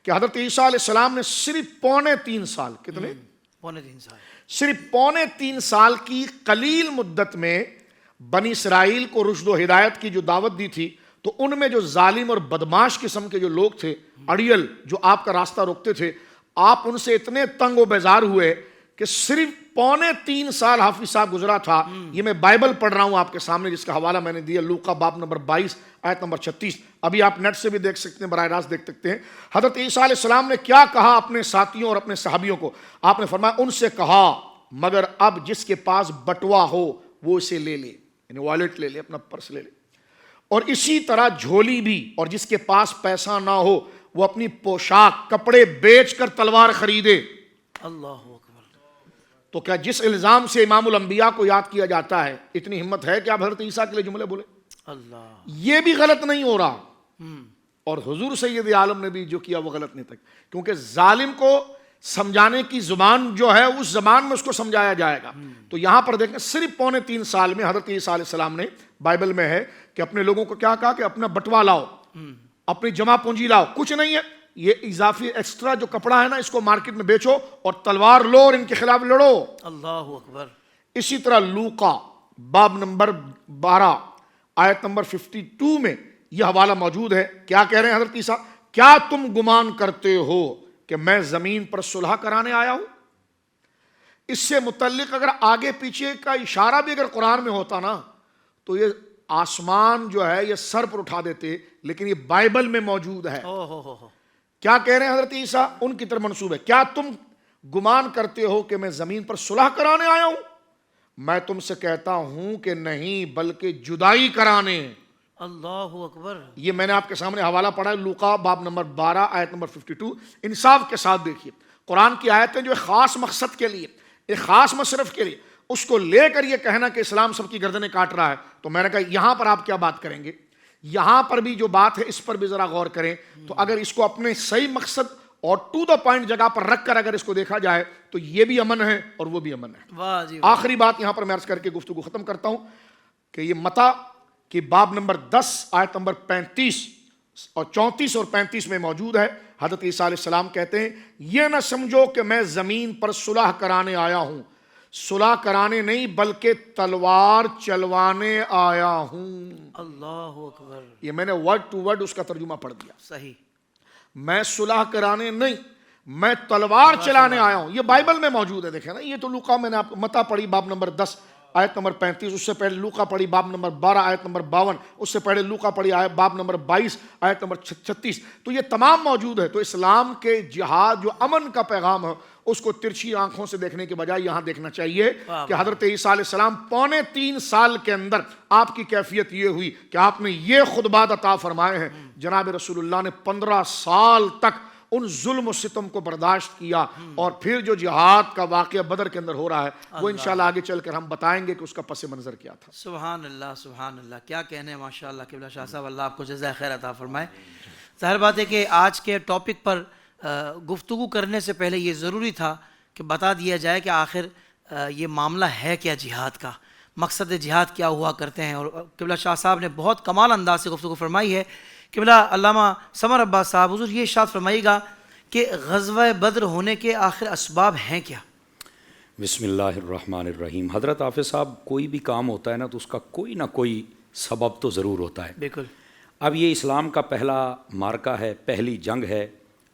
کہ حضرت عیسیٰ علیہ السلام نے صرف 3.25 سال، کتنے؟ 3.25 سال، صرف 3.25 سال کی قلیل مدت میں بنی اسرائیل کو رشد و ہدایت کی جو دعوت دی تھی، تو ان میں جو ظالم اور بدماش قسم کے جو لوگ تھے، اڑیل، جو آپ کا راستہ روکتے تھے، آپ ان سے اتنے تنگ و بیزار ہوئے کہ صرف 3.25 سال حافظ صاحب گزرا تھا۔ یہ میں بائبل پڑھ رہا ہوں آپ کے سامنے، جس کا حوالہ میں نے دیا لوقا باب نمبر 22 آیت نمبر 36، ابھی آپ نیٹ سے بھی دیکھ سکتے ہیں، براہ راست دیکھ سکتے ہیں۔ حضرت عیسیٰ علیہ السلام نے کیا کہا اپنے ساتھیوں اور اپنے صحابیوں کو؟ آپ نے فرمایا ان سے کہا مگر اب جس کے پاس بٹوا ہو وہ اسے لے لے، یعنی والیٹ لے لے، اپنا پرس لے لے، اور اسی طرح جھولی بھی، اور جس کے پاس پیسہ نہ ہو وہ اپنی پوشاک کپڑے بیچ کر تلوار خریدے۔ اللہ اکبر۔ تو کیا جس الزام سے امام الانبیاء کو یاد کیا جاتا ہے، اتنی ہمت ہے کہ آپ حضرت عیسیٰ کے لیے جملے بولے؟ اللہ، یہ بھی غلط نہیں ہو رہا، اور حضور سید عالم نے بھی جو کیا وہ غلط نہیں تھا، کیونکہ ظالم کو سمجھانے کی زبان جو ہے اس زبان میں اس کو سمجھایا جائے گا۔ تو یہاں پر دیکھیں صرف 3.25 سال میں حضرت عیسیٰ علیہ السلام نے، بائبل میں ہے کہ اپنے لوگوں کو کیا کہا کہ اپنا بٹوا لاؤ، اپنی جمع پونجی لاؤ، کچھ نہیں ہے، یہ اضافی ایکسٹرا جو کپڑا ہے نا، اس کو مارکیٹ میں بیچو اور تلوار لو اور ان کے خلاف لڑو۔ اللہ اکبر۔ اسی طرح لوقا باب نمبر 12 آیت نمبر 52 میں یہ حوالہ موجود ہے۔ کیا کہہ رہے ہیں حضرت عیسیٰ؟ کیا تم گمان کرتے ہو کہ میں زمین پر صلح کرانے آیا ہوں؟ اس سے متعلق اگر آگے پیچھے کا اشارہ بھی اگر قرآن میں ہوتا نا، تو یہ آسمان جو ہے یہ سر پر اٹھا دیتے، لیکن یہ بائبل میں موجود ہے۔ کیا کہہ رہے ہیں حضرت عیسیٰ؟ ان کی طرف منسوب ہے، کیا تم گمان کرتے ہو کہ میں زمین پر صلح کرانے آیا ہوں؟ میں تم سے کہتا ہوں کہ نہیں، بلکہ جدائی کرانے۔ اللہ اکبر۔ یہ میں نے آپ کے سامنے حوالہ پڑھا ہے، لوقا باب نمبر 12 آیت نمبر 52۔ انصاف کے ساتھ دیکھیے، قرآن کی آیتیں جو ایک خاص مقصد کے لیے، ایک خاص مصرف کے لیے، اس کو لے کر یہ کہنا کہ اسلام سب کی گردنیں کاٹ رہا ہے، تو میں نے کہا یہاں پر آپ کیا بات کریں گے؟ یہاں پر بھی جو بات ہے اس پر بھی ذرا غور کریں۔ تو اگر اس کو اپنے صحیح مقصد اور ٹو دا پوائنٹ جگہ پر رکھ کر اگر اس کو دیکھا جائے تو یہ بھی امن ہے اور وہ بھی امن ہے۔ واہ جی واہ۔ آخری بات یہاں پر میں عرض کر کے گفتگو ختم کرتا ہوں کہ یہ متی کی باب نمبر 10 آیت نمبر 35 اور 34 اور 35 میں موجود ہے۔ حضرت عیسیٰ علیہ السلام کہتے ہیں یہ نہ سمجھو کہ میں زمین پر صلح کرانے آیا ہوں، صلح کرانے نہیں بلکہ تلوار چلوانے آیا ہوں۔ اللہ اکبر۔ یہ میں نے ورڈ ٹو ورڈ اس کا ترجمہ پڑھ دیا۔ صحیح۔ میں صلح کرانے نہیں، میں تلوار چلانے آیا ہوں۔ یہ بائبل میں موجود ہے، دیکھیں نا، یہ تو لوقا میں نے آپ کو متی پڑھی باب نمبر 10 آیت نمبر 35، اس سے پہلے لوقا پڑھی باب نمبر 12 آیت نمبر 52، اس سے پہلے لوقا پڑھی باب نمبر 22 آیت نمبر 36۔ تو یہ تمام موجود ہے۔ تو اسلام کے جہاد جو امن کا پیغام ہے اس کو ترچھی آنکھوں سے دیکھنے کے بجائے یہاں دیکھنا چاہیے کہ حضرت عیسیٰ علیہ السلام 3.25 سال کے اندر آپ کی کیفیت یہ ہوئی کہ آپ نے یہ خطبات عطا فرمائے ہیں۔ جناب رسول اللہ نے 15 سال تک ان ظلم و ستم کو برداشت کیا، اور پھر جو جہاد کا واقعہ بدر کے اندر ہو رہا ہے وہ انشاءاللہ آگے چل کر ہم بتائیں گے کہ اس کا پس منظر کیا تھا۔ سبحان اللہ سبحان اللہ، کیا کہنے ہیں، ماشاء اللہ قبلہ شاہ صاحب، اللہ آپ کو جزائے خیر عطا فرمائے۔ ظاہر بات ہے کہ آج کے ٹاپک پر گفتگو کرنے سے پہلے یہ ضروری تھا کہ بتا دیا جائے کہ آخر یہ معاملہ ہے کیا جہاد کا، مقصد جہاد کیا ہوا کرتے ہیں۔ اور قبلہ شاہ صاحب نے بہت کمال انداز سے گفتگو فرمائی ہے۔ قبلہ علامہ سمر عباس صاحب، حضور یہ ارشاد فرمائیے گا کہ غزوہ بدر ہونے کے آخر اسباب ہیں کیا؟ بسم اللہ الرحمن الرحیم۔ حضرت حافظ صاحب، کوئی بھی کام ہوتا ہے نا تو اس کا کوئی نہ کوئی سبب تو ضرور ہوتا ہے۔ بالکل۔ اب یہ اسلام کا پہلا مارکہ ہے، پہلی جنگ ہے،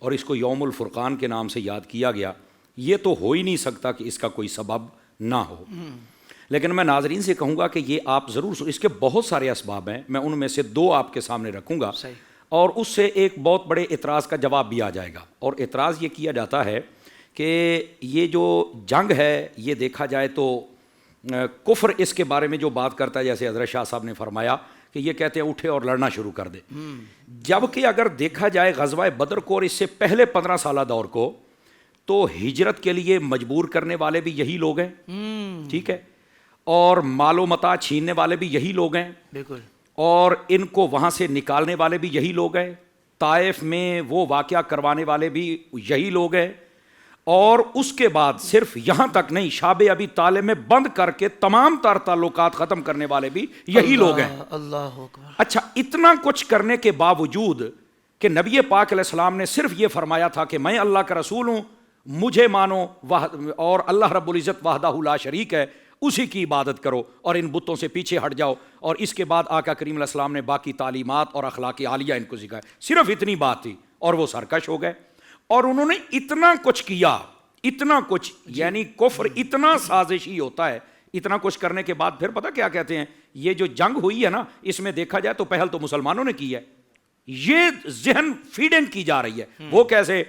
اور اس کو یوم الفرقان کے نام سے یاد کیا گیا۔ یہ تو ہو ہی نہیں سکتا کہ اس کا کوئی سبب نہ ہو۔ لیکن میں ناظرین سے کہوں گا کہ یہ آپ ضرور، اس کے بہت سارے اسباب ہیں، میں ان میں سے 2 آپ کے سامنے رکھوں گا، اور اس سے ایک بہت بڑے اعتراض کا جواب بھی آ جائے گا۔ اور اعتراض یہ کیا جاتا ہے کہ یہ جو جنگ ہے یہ دیکھا جائے تو کفر اس کے بارے میں جو بات کرتا ہے، جیسے حضرت شاہ صاحب نے فرمایا کہ یہ کہتے ہیں اٹھے اور لڑنا شروع کر دے، جبکہ اگر دیکھا جائے غزوہ بدر کو اور اس سے پہلے 15 سالہ دور کو، تو ہجرت کے لیے مجبور کرنے والے بھی یہی لوگ ہیں، ٹھیک ہے، اور مال و متاع چھیننے والے بھی یہی لوگ ہیں، بالکل، اور ان کو وہاں سے نکالنے والے بھی یہی لوگ ہیں، طائف میں وہ واقعہ کروانے والے بھی یہی لوگ ہیں، اور اس کے بعد صرف یہاں تک نہیں، شعب ابی طالب میں بند کر کے تمام تر تعلقات ختم کرنے والے بھی یہی لوگ ہیں۔ اللہ اکبر۔ اچھا، اتنا کچھ کرنے کے باوجود کہ نبی پاک علیہ السلام نے صرف یہ فرمایا تھا کہ میں اللہ کا رسول ہوں، مجھے مانو، اور اللہ رب العزت وحدہ لا شریک ہے، اسی کی عبادت کرو اور ان بتوں سے پیچھے ہٹ جاؤ، اور اس کے بعد آقا کریم علیہ السلام نے باقی تعلیمات اور اخلاق عالیہ ان کو سکھائے، صرف اتنی بات تھی، اور وہ سرکش ہو گئے۔ اور انہوں نے اتنا کچھ کیا، اتنا کچھ، یعنی کفر اتنا سازشی ہوتا ہے، اتنا کچھ کرنے کے بعد پھر پتہ کیا کہتے ہیں، یہ جو جنگ ہوئی ہے نا، اس میں دیکھا جائے تو پہل تو مسلمانوں نے کی ہے، یہ ذہن فیڈنگ کی جا رہی ہے۔ وہ کیسے؟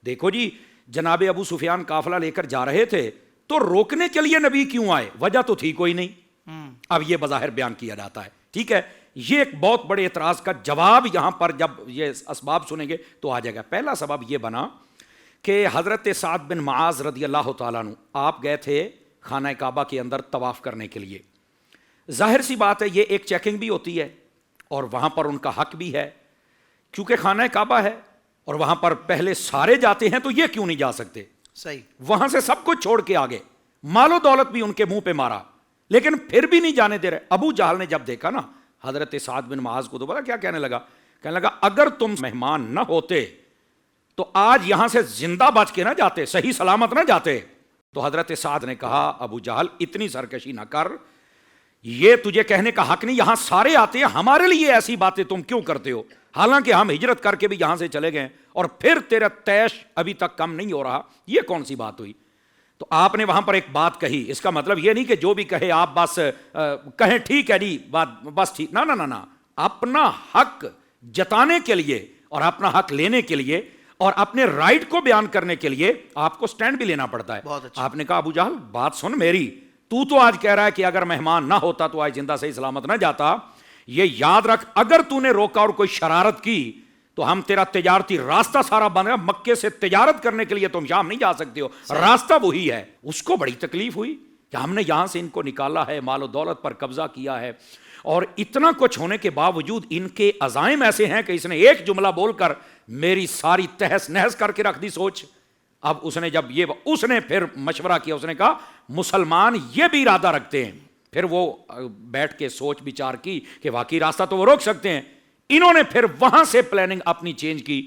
دیکھو جی، جناب ابو سفیان قافلہ لے کر جا رہے تھے تو روکنے کے لیے نبی کیوں آئے؟ وجہ تو تھی کوئی نہیں، اب یہ بظاہر بیان کیا جاتا ہے، ٹھیک ہے۔ یہ ایک بہت بڑے اعتراض کا جواب یہاں پر جب یہ اسباب سنیں گے تو آ جائے گا۔ پہلا سبب یہ بنا کہ حضرت سعد بن معاذ رضی اللہ تعالیٰ عنہ آپ گئے تھے خانہ کعبہ کے اندر طواف کرنے کے لیے۔ ظاہر سی بات ہے یہ ایک چیکنگ بھی ہوتی ہے اور وہاں پر ان کا حق بھی ہے، کیونکہ خانہ کعبہ ہے اور وہاں پر پہلے سارے جاتے ہیں تو یہ کیوں نہیں جا سکتے؟ صحیح۔ وہاں سے سب کچھ چھوڑ کے آگے، مال و دولت بھی ان کے منہ پہ مارا، لیکن پھر بھی نہیں جانے دے رہے۔ ابو جہل نے جب دیکھا نا حضرت سعد بن معاذ کو، تو پتا کیا کہنے لگا؟ کہنے لگا اگر تم مہمان نہ ہوتے تو آج یہاں سے زندہ بچ کے نہ جاتے، صحیح سلامت نہ جاتے۔ تو حضرت سعد نے کہا ابو جہل اتنی سرکشی نہ کر، یہ تجھے کہنے کا حق نہیں، یہاں سارے آتے ہیں، ہمارے لیے ایسی باتیں تم کیوں کرتے ہو؟ حالانکہ ہم ہجرت کر کے بھی یہاں سے چلے گئے اور پھر تیرا تیش ابھی تک کم نہیں ہو رہا، یہ کون سی بات ہوئی؟ تو آپ نے وہاں پر ایک بات کہی، اس کا مطلب یہ نہیں کہ جو بھی کہے آپ بس کہیں ٹھیک ہے جی بات بس ٹھیک، نہ نہ نہ، اپنا حق جتانے کے لیے اور اپنا حق لینے کے لیے اور اپنے رائٹ کو بیان کرنے کے لیے آپ کو سٹینڈ بھی لینا پڑتا ہے. بہت اچھا. آپ نے کہا ابو جہل بات سن میری, تو آج کہہ رہا ہے کہ اگر مہمان نہ ہوتا تو آج زندہ صحیح سلامت نہ جاتا. یہ یاد رکھ, اگر تو نے روکا اور کوئی شرارت کی تو ہم تیرا تجارتی راستہ سارا بند ہے. مکے سے تجارت کرنے کے لیے تم شام نہیں جا سکتے ہو, راستہ وہی ہے. اس کو بڑی تکلیف ہوئی کہ ہم نے یہاں سے ان کو نکالا ہے, مال و دولت پر قبضہ کیا ہے, اور اتنا کچھ ہونے کے باوجود ان کے عزائم ایسے ہیں کہ اس نے ایک جملہ بول کر میری ساری تہس نہس کر کے رکھ دی. سوچ, اب اس نے پھر مشورہ کیا, اس نے کہا مسلمان یہ بھی ارادہ رکھتے ہیں. پھر وہ بیٹھ کے سوچ بچار کی کہ واقعی راستہ تو وہ روک سکتے ہیں. انہوں نے پھر وہاں سے پلاننگ اپنی چینج کی.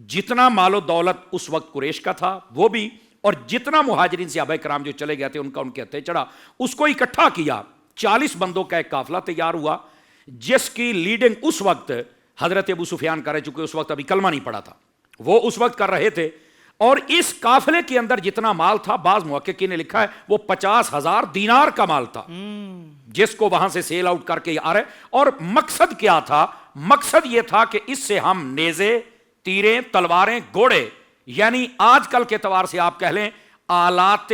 جتنا مال و دولت اس وقت قریش کا تھا وہ بھی, اور جتنا مہاجرین صحابہ کرام جو چلے گئے تھے ان کا ان کے ہتھے چڑھا, اس کو اکٹھا کیا. 40 بندوں کا ایک قافلہ تیار ہوا جس کی لیڈنگ اس وقت حضرت ابو سفیان کر رہے, چونکہ اس وقت ابھی کلمہ نہیں پڑا تھا, وہ اس وقت کر رہے تھے. اور اس قافلے کے اندر جتنا مال تھا, بعض محققین نے لکھا ہے وہ 50,000 دینار کا مال تھا جس کو وہاں سے سیل آؤٹ کر کے آ رہے. اور مقصد کیا تھا؟ مقصد یہ تھا کہ اس سے ہم نیزے, تیریں, تلواریں, گھوڑے, یعنی آج کل کے اعتبار سے آپ کہہ لیں آلات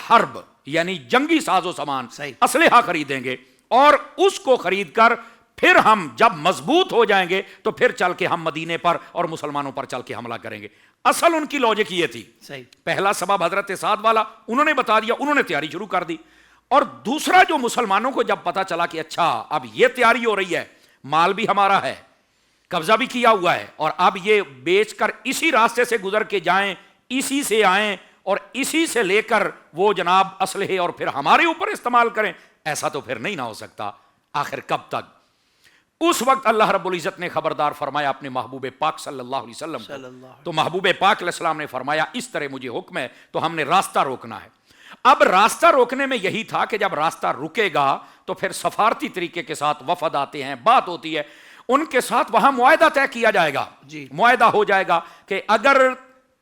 حرب, یعنی جنگی ساز و سامان, اسلحہ خریدیں گے, اور اس کو خرید کر پھر ہم جب مضبوط ہو جائیں گے تو پھر چل کے ہم مدینے پر اور مسلمانوں پر چل کے حملہ کریں گے. اصل ان کی لاجک یہ تھی. پہلا سبب حضرت سعد والا انہوں نے بتا دیا, انہوں نے تیاری شروع کر دی. اور دوسرا جو مسلمانوں کو جب پتا چلا کہ اچھا اب یہ تیاری ہو رہی ہے, مال بھی ہمارا ہے, قبضہ بھی کیا ہوا ہے, اور اب یہ بیچ کر اسی راستے سے گزر کے جائیں, اسی سے آئیں اور اسی سے لے کر وہ جناب اسلحے اور پھر ہمارے اوپر استعمال کریں, ایسا تو پھر نہیں نہ ہو سکتا. آخر کب تک؟ اس وقت اللہ رب العزت نے خبردار فرمایا اپنے محبوب پاک صلی اللہ علیہ وسلم کو. تو محبوب پاک علیہ السلام نے فرمایا اس طرح مجھے حکم ہے, تو ہم نے راستہ روکنا ہے. اب راستہ روکنے میں یہی تھا کہ جب راستہ رکے گا تو پھر سفارتی طریقے کے ساتھ وفد آتے ہیں, بات ہوتی ہے, ان کے ساتھ وہاں معاہدہ طے کیا جائے گا. معاہدہ ہو جائے گا کہ اگر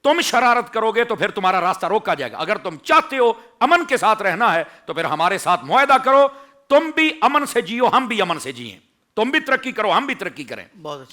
تم شرارت کرو گے تو پھر تمہارا راستہ روکا جائے گا, اگر تم چاہتے ہو امن کے ساتھ رہنا ہے تو پھر ہمارے ساتھ معاہدہ کرو, تم بھی امن سے جیو, ہم بھی امن سے جیئیں, تم بھی ترقی کرو, ہم بھی ترقی کریں.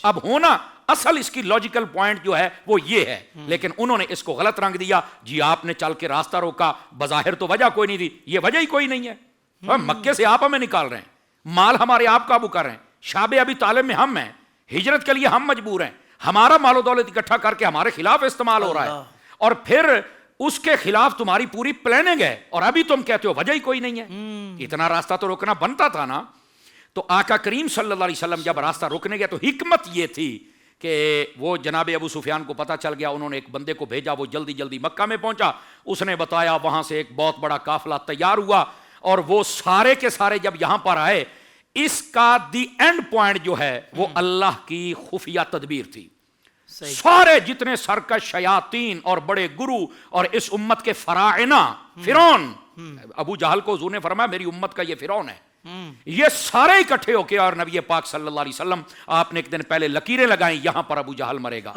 اب ہونا اصل اس کی لاجیکل پوائنٹ جو ہے وہ یہ ہے, لیکن انہوں نے اس کو غلط رنگ دیا. جی آپ نے چل کے راستہ روکا, بظاہر تو وجہ کوئی نہیں تھی, یہ وجہ ہی کوئی نہیں ہے. مکے سے آپ ہمیں نکال رہے ہیں, مال ہمارے آپ قابو کر رہے ہیں, شاب ابی طالب میں ہم ہیں, ہجرت کے لیے ہم مجبور ہیں, ہمارا مال و دولت اکٹھا کر کے ہمارے خلاف استعمال ہو رہا ہے, اور پھر اس کے خلاف تمہاری پوری پلاننگ ہے, اور ابھی تم کہتے ہو وجہ ہی کوئی نہیں ہے. اتنا راستہ تو روکنا بنتا تھا نا. تو آقا کریم صلی اللہ علیہ وسلم جب راستہ روکنے گیا تو حکمت یہ تھی کہ وہ جناب ابو سفیان کو پتہ چل گیا, انہوں نے ایک بندے کو بھیجا, وہ جلدی جلدی مکہ میں پہنچا, اس نے بتایا وہاں سے ایک بہت بڑا قافلہ تیار ہوا, اور وہ سارے کے سارے جب یہاں پر آئے, اس کا دی اینڈ پوائنٹ جو ہے وہ اللہ کی خفیہ تدبیر تھی. سارے جتنے سرکش شیاطین اور بڑے گرو اور اس امت کے فراعنہ, فرعون, ابو جہل کو حضور نے فرمایا میری امت کا یہ فرعون ہے, یہ سارے اکٹھے ہو کے, اور نبی پاک صلی اللہ علیہ وسلم آپ نے ایک دن پہلے لکیریں لگائیں, یہاں پر ابو جہل مرے گا,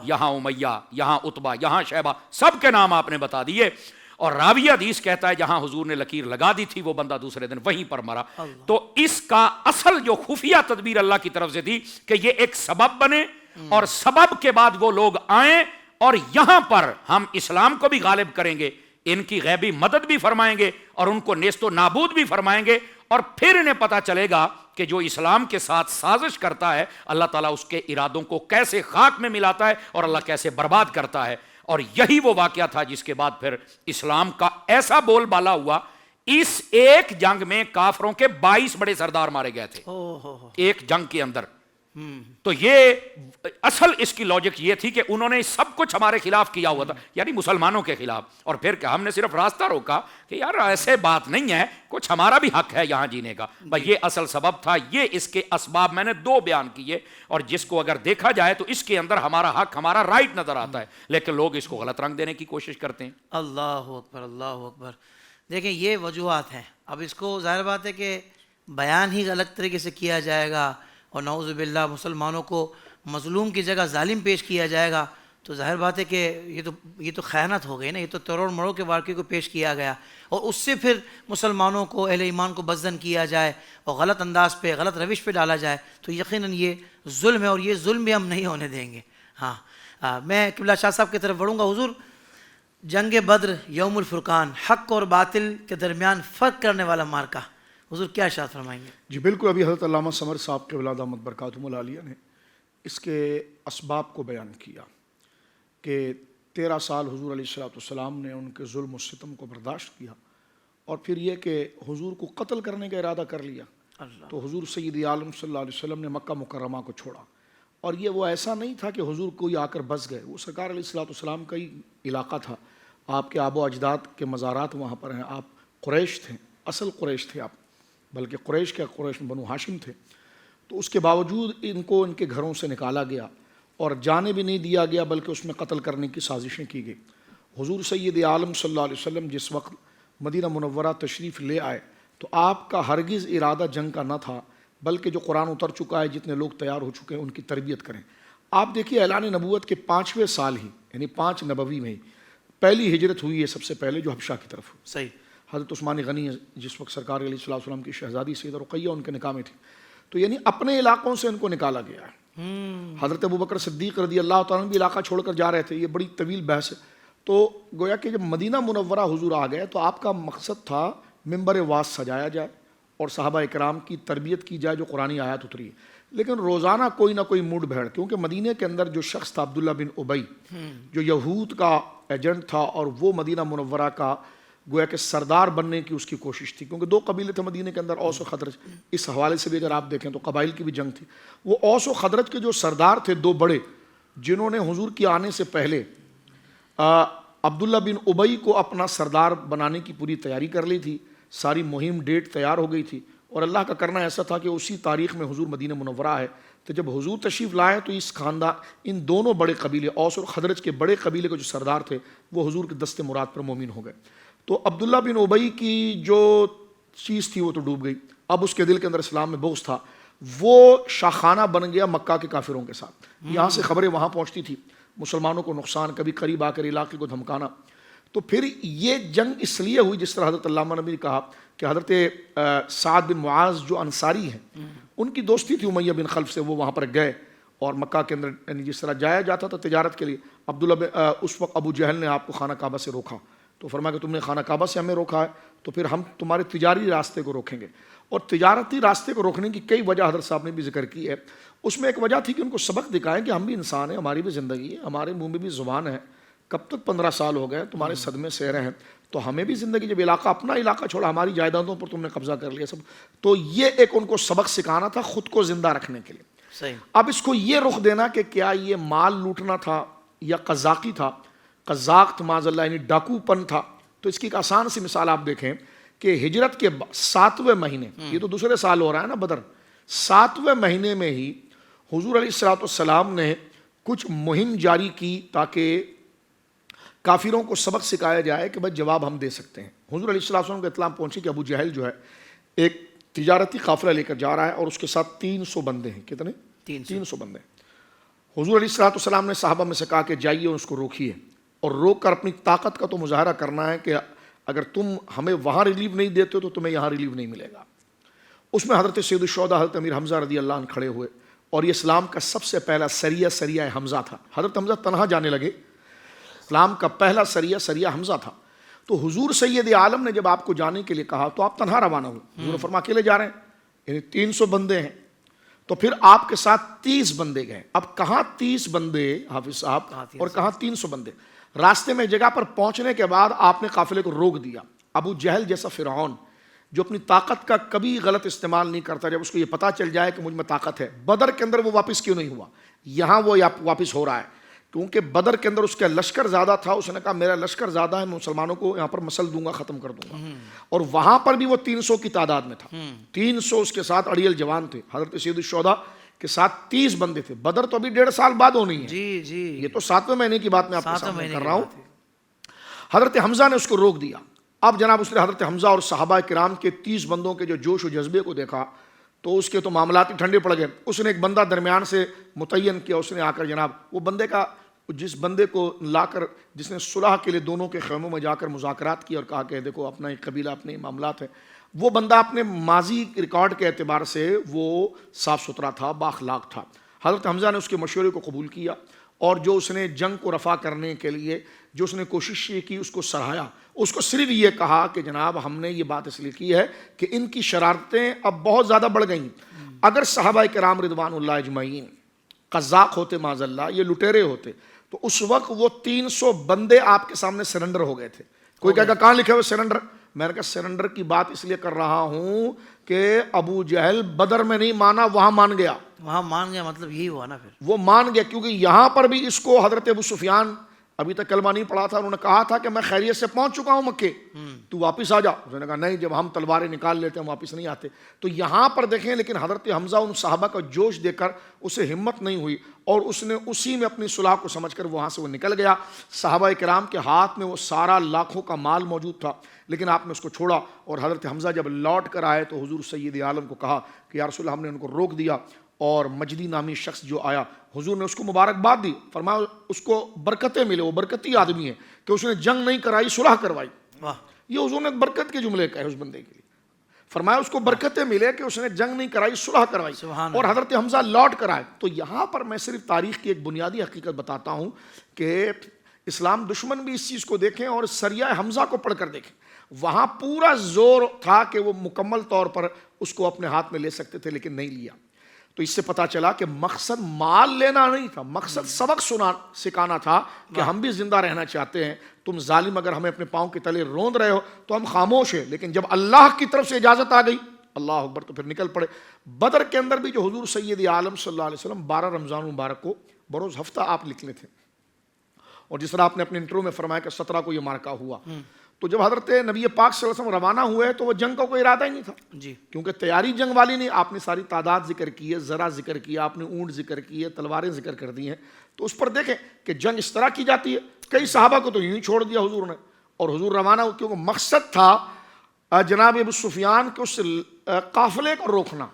یہاں امیہ, یہاں عتبہ, یہاں شیبہ, سب کے نام آپ نے بتا دیے. اور راوی حدیث کہتا ہے جہاں حضور نے لکیر لگا دی تھی وہ بندہ دوسرے دن وہیں پر مرا. تو اس کا اصل جو خفیہ تدبیر اللہ کی طرف سے تھی کہ یہ ایک سبب بنے, اور سبب کے بعد وہ لوگ آئیں, اور یہاں پر ہم اسلام کو بھی غالب کریں گے, ان کی غیبی مدد بھی فرمائیں گے, اور ان کو نیست و نابود بھی فرمائیں گے, اور پھر انہیں پتا چلے گا کہ جو اسلام کے ساتھ سازش کرتا ہے اللہ تعالیٰ اس کے ارادوں کو کیسے خاک میں ملاتا ہے, اور اللہ کیسے برباد کرتا ہے. اور یہی وہ واقعہ تھا جس کے بعد پھر اسلام کا ایسا بول بالا ہوا. اس ایک جنگ میں کافروں کے 22 بڑے سردار مارے گئے تھے ایک جنگ کے اندر. تو یہ اصل اس کی لاجک یہ تھی کہ انہوں نے سب کچھ ہمارے خلاف کیا ہوا تھا, یعنی مسلمانوں کے خلاف, اور پھر کہ ہم نے صرف راستہ روکا کہ یار ایسے بات نہیں ہے, کچھ ہمارا بھی حق ہے یہاں جینے کا. بھائی یہ اصل سبب تھا. یہ اس کے اسباب میں نے 2 بیان کیے, اور جس کو اگر دیکھا جائے تو اس کے اندر ہمارا حق, ہمارا رائٹ نظر آتا ہے, لیکن لوگ اس کو غلط رنگ دینے کی کوشش کرتے ہیں. اللہ اکبر, اللہ اکبر. دیکھیں یہ وجوہات ہیں. اب اس کو ظاہر بات ہے کہ بیان ہی غلط طریقے سے کیا جائے گا, اور نعوذ باللہ مسلمانوں کو مظلوم کی جگہ ظالم پیش کیا جائے گا, تو ظاہر بات ہے کہ یہ تو خیانت ہو گئی نا, یہ تو تروڑ مڑوڑ کے واقعے کو پیش کیا گیا, اور اس سے پھر مسلمانوں کو, اہل ایمان کو بدظن کیا جائے اور غلط انداز پہ, غلط روش پہ ڈالا جائے, تو یقیناً یہ ظلم ہے, اور یہ ظلم بھی ہم نہیں ہونے دیں گے. ہاں میں قبلہ شاہ صاحب کی طرف بڑھوں گا. حضور جنگ بدر یوم الفرقان حق اور باطل کے درمیان فرق کرنے والا مارکا, حضور کیا ارشاد فرمائیں گے؟ جی بالکل, ابھی حضرت علامہ سمر صاحب کے ولادہ دامت برکاتہم العالیہ نے اس کے اسباب کو بیان کیا کہ 13 سال حضور علیہ السلام نے ان کے ظلم و ستم کو برداشت کیا, اور پھر یہ کہ حضور کو قتل کرنے کا ارادہ کر لیا. تو حضور سید عالم صلی اللہ علیہ وسلم نے مکہ مکرمہ کو چھوڑا, اور یہ وہ ایسا نہیں تھا کہ حضور کوئی آ کر بس گئے, وہ سرکار علیہ السلام کا ہی علاقہ تھا, آپ کے آب و اجداد کے مزارات وہاں پر ہیں, آپ قریش تھے, اصل قریش تھے آپ, بلکہ قریش کے قریش بنو ہاشم تھے. تو اس کے باوجود ان کو ان کے گھروں سے نکالا گیا اور جانے بھی نہیں دیا گیا, بلکہ اس میں قتل کرنے کی سازشیں کی گئی. حضور سید عالم صلی اللہ علیہ وسلم جس وقت مدینہ منورہ تشریف لے آئے تو آپ کا ہرگز ارادہ جنگ کا نہ تھا, بلکہ جو قرآن اتر چکا ہے, جتنے لوگ تیار ہو چکے ہیں ان کی تربیت کریں. آپ دیکھیے اعلان نبوت کے 5ویں سال ہی, یعنی 5 نبوی میں ہی پہلی ہجرت ہوئی ہے سب سے پہلے, جو حبشہ کی طرف ہوئی. صحیح. حضرت عثمان غنی جس وقت سرکار علیہ السلام کی شہزادی سیدہ رقیہ ان کے نکاح میں تھی, تو یعنی اپنے علاقوں سے ان کو نکالا گیا ہے. حضرت ابوبکر صدیق رضی اللہ تعالیٰ بھی علاقہ چھوڑ کر جا رہے تھے, یہ بڑی طویل بحث ہے. تو گویا کہ جب مدینہ منورہ حضور آ گئے تو آپ کا مقصد تھا ممبر واس سجایا جائے اور صحابہ اکرام کی تربیت کی جائے جو قرآنی آیات اتری ہے. لیکن روزانہ کوئی نہ کوئی موڈ بھیڑ, کیونکہ مدینہ کے اندر جو شخص تھا عبداللہ بن ابی, جو یہود کا ایجنٹ تھا, اور وہ مدینہ منورہ کا گویا کہ سردار بننے کی اس کی کوشش تھی, کیونکہ 2 قبیلے تھے مدینہ کے اندر, اوس و خزرج. اس حوالے سے بھی اگر آپ دیکھیں تو قبائل کی بھی جنگ تھی. وہ اوس و خزرج کے جو سردار تھے 2 بڑے, جنہوں نے حضور کے آنے سے پہلے عبداللہ بن ابی کو اپنا سردار بنانے کی پوری تیاری کر لی تھی, ساری مہم ڈیٹ تیار ہو گئی تھی, اور اللہ کا کرنا ایسا تھا کہ اسی تاریخ میں حضور مدینہ منورہ ہے. تو جب حضور تشریف لائے تو اس خاندان, ان دونوں بڑے قبیلے اوس اور خزرج کے بڑے قبیلے کے جو سردار تھے وہ حضور کے دست مراد پر مومن ہو گئے. تو عبداللہ بن ابی کی جو چیز تھی وہ تو ڈوب گئی. اب اس کے دل کے اندر اسلام میں بغض تھا, وہ شاخانہ بن گیا مکہ کے کافروں کے ساتھ. یہاں سے خبریں وہاں پہنچتی تھی, مسلمانوں کو نقصان, کبھی قریب آ کر علاقے کو دھمکانا. تو پھر یہ جنگ اس لیے ہوئی, جس طرح حضرت علامہ نبی نے کہا کہ حضرت سعد بن معاذ جو انصاری ہیں ان کی دوستی تھی امیہ بن خلف سے, وہ وہاں پر گئے اور مکہ کے اندر یعنی جس طرح جایا جاتا تھا تجارت کے لیے. اس وقت ابو جہل نے آپ کو خانہ کعبہ سے روکا, تو فرمایا کہ تم نے خانہ کعبہ سے ہمیں روکا ہے تو پھر ہم تمہارے تجاری راستے کو روکیں گے. اور تجارتی راستے کو روکنے کی کئی وجہ حضرت صاحب نے بھی ذکر کی ہے. اس میں ایک وجہ تھی کہ ان کو سبق دکھائیں کہ ہم بھی انسان ہیں, ہماری بھی زندگی ہے, ہمارے منہ میں بھی زبان ہے, کب تک 15 سال ہو گئے تمہارے صدمے سہ رہے ہیں, تو ہمیں بھی زندگی, جب علاقہ اپنا علاقہ چھوڑا, ہماری جائیدادوں پر تم نے قبضہ کر لیا سب, تو یہ ایک ان کو سبق سکھانا تھا خود کو زندہ رکھنے کے لیے. صحیح. اب اس کو یہ رخ دینا کہ کیا یہ مال لوٹنا تھا یا قزاقی تھا, قزاق معاذ اللہ یعنی ڈاکو پن تھا. تو اس کی ایک آسان سی مثال آپ دیکھیں کہ ہجرت کے 7ویں مہینے, یہ تو دوسرے سال ہو رہا ہے نا بدر, 7ویں مہینے میں ہی حضور علیہ السلام نے کچھ مہم جاری کی تاکہ کافروں کو سبق سکھایا جائے کہ بھائی جواب ہم دے سکتے ہیں. حضور علیہ السلام کو اطلاع پہنچی کہ ابو جہل جو ہے ایک تجارتی قافلہ لے کر جا رہا ہے اور اس کے ساتھ 300 بندے ہیں. کتنے؟ 300 بندے. حضور علیہ السلام نے صحابہ میں سے کہا کہ جائیے اور اس کو روکیے, اور روک کر اپنی طاقت کا تو مظاہرہ کرنا ہے کہ اگر تم ہمیں وہاں ریلیف نہیں دیتے تو تمہیں یہاں ریلیف نہیں ملے گا. اس میں حضرت سید الشہداء حضرت امیر حمزہ رضی اللہ عنہ کھڑے ہوئے, اور یہ اسلام کا سب سے پہلا سریہ حمزہ تھا. حضرت حمزہ تنہا جانے لگے, اسلام کا پہلا سریہ حمزہ تھا. تو حضور سید عالم نے جب آپ کو جانے کے لیے کہا تو آپ تنہا روانہ ہوئے. حضور نے فرمایا اکیلے جا رہے ہیں, یعنی 300 بندے ہیں. تو پھر آپ کے ساتھ 30 بندے گئے. اب کہاں 30 بندے حافظ صاحب اور کہاں 300 بندے. راستے میں جگہ پر پہنچنے کے بعد آپ نے قافلے کو روک دیا. ابو جہل جیسا فرعون جو اپنی طاقت کا کبھی غلط استعمال نہیں کرتا, جب اس کو یہ پتا چل جائے کہ مجھ میں طاقت ہے, بدر کے اندر وہ واپس کیوں نہیں ہوا, یہاں وہ واپس ہو رہا ہے کیونکہ بدر کے اندر اس کا لشکر زیادہ تھا. اس نے کہا میرا لشکر زیادہ ہے, میں مسلمانوں کو یہاں پر مسل دوں گا, ختم کر دوں گا. اور وہاں پر بھی وہ 300 کی تعداد میں تھا. 300 اس کے ساتھ اڑیل جوان تھے. حضرت سید الشہداء کے ساتھ 30 بندے تھے. بدر تو ابھی 1.5 سال بعد ہونی ہے. جی یہ تو 7ویں مہینے کی بات میں آپ کے سامنے کر رہا ہوں. حضرت حمزہ نے اس کو روک دیا. اب جناب اس نے حضرت حمزہ اور صحابہ کرام کے 30 بندوں کے جو جوش و جذبے کو دیکھا تو اس کے تو معاملات ہی ٹھنڈے پڑ گئے. اس نے ایک بندہ درمیان سے متعین کیا. اس نے آ کر جناب وہ بندے کا, جس بندے کو لا کر, جس نے صلح کے لیے دونوں کے خیموں میں جا کر مذاکرات کی اور کہا کہ دیکھو اپنا ایک قبیلہ, اپنے معاملات ہیں, وہ بندہ اپنے ماضی ریکارڈ کے اعتبار سے وہ صاف ستھرا تھا, بااخلاق تھا. حضرت حمزہ نے اس کے مشورے کو قبول کیا اور جو اس نے جنگ کو رفع کرنے کے لیے جو اس نے کوشش یہ کی اس کو سراہا. اس کو صرف یہ کہا کہ جناب ہم نے یہ بات اس لیے کی ہے کہ ان کی شرارتیں اب بہت زیادہ بڑھ گئیں. اگر صحابہ کرام رضوان اللہ اجمعین قذاق ہوتے معاذ اللہ, یہ لٹیرے ہوتے, تو اس وقت وہ 300 بندے آپ کے سامنے سرنڈر ہو گئے تھے. کوئی کہے گا کہاں لکھے ہوئے سرنڈر؟ میں نے کہا سرنڈر کی بات اس لیے کر رہا ہوں کہ ابو جہل بدر میں نہیں مانا, وہاں مان گیا. وہاں مان گیا مطلب یہی ہوا نا, پھر وہ مان گیا کیونکہ یہاں پر بھی اس کو حضرت ابو سفیان ابھی تک کلمہ نہیں پڑھا تھا, انہوں نے کہا تھا کہ میں خیریت سے پہنچ چکا ہوں مکے, تو واپس آ جا. اس نے کہا نہیں, جب ہم تلواریں نکال لیتے ہیں واپس نہیں آتے. تو یہاں پر دیکھیں لیکن حضرت حمزہ ان صحابہ کا جوش دیکھ کر اسے ہمت نہیں ہوئی اور اس نے اسی میں اپنی صلح کو سمجھ کر وہاں سے وہ نکل گیا. صحابہ کرام کے ہاتھ میں وہ سارا لاکھوں کا مال موجود تھا لیکن آپ نے اس کو چھوڑا. اور حضرت حمزہ جب لوٹ کر آئے تو حضور سید عالم کو کہا کہ یا رسول اللہ, ہم نے ان کو روک دیا. اور مجدی نامی شخص جو آیا, حضور نے اس کو مبارکباد دی, فرمایا اس کو برکتیں ملے, وہ برکتی آدمی ہے کہ اس نے جنگ نہیں کرائی, صلح کروائی. یہ حضور نے برکت کے جملے کہے اس بندے کے لیے. فرمایا اس کو برکتیں ملے کہ اس نے جنگ نہیں کرائی, صلح کروائی. اور حضرت حمزہ لوٹ کر آئے. تو یہاں پر میں صرف تاریخ کی ایک بنیادی حقیقت بتاتا ہوں کہ اسلام دشمن بھی اس چیز کو دیکھیں اور سریہ حمزہ کو پڑھ کر دیکھیں. وہاں پورا زور تھا کہ وہ مکمل طور پر اس کو اپنے ہاتھ میں لے سکتے تھے لیکن نہیں لیا. تو اس سے پتا چلا کہ مقصد مال لینا نہیں تھا, مقصد سبق سکھانا تھا کہ ہم بھی زندہ رہنا چاہتے ہیں. تم ظالم اگر ہمیں اپنے پاؤں کے تلے روند رہے ہو تو ہم خاموش ہیں, لیکن جب اللہ کی طرف سے اجازت آ گئی اللہ اکبر تو پھر نکل پڑے. بدر کے اندر بھی جو حضور سید عالم صلی اللہ علیہ وسلم 12 رمضان مبارک کو بروز ہفتہ آپ نکلے تھے, اور جس طرح آپ نے اپنے انٹرو میں فرمایا کہ 17 کو یہ مارکا ہوا. تو جب حضرت نبی پاک صلی اللہ علیہ وسلم روانہ ہوئے تو وہ جنگ کا کوئی ارادہ ہی نہیں تھا جی, کیونکہ تیاری جنگ والی نہیں. آپ نے ساری تعداد ذکر کی ہے, ذرا ذکر کیا, آپ نے اونٹ ذکر کی ہے, تلواریں ذکر کر دی ہیں. تو اس پر دیکھیں کہ جنگ اس طرح کی جاتی ہے. کئی صحابہ کو تو یوں ہی چھوڑ دیا حضور نے, اور حضور روانہ ہو کیونکہ مقصد تھا جناب ابو سفیان کے اس قافلے کو روکنا.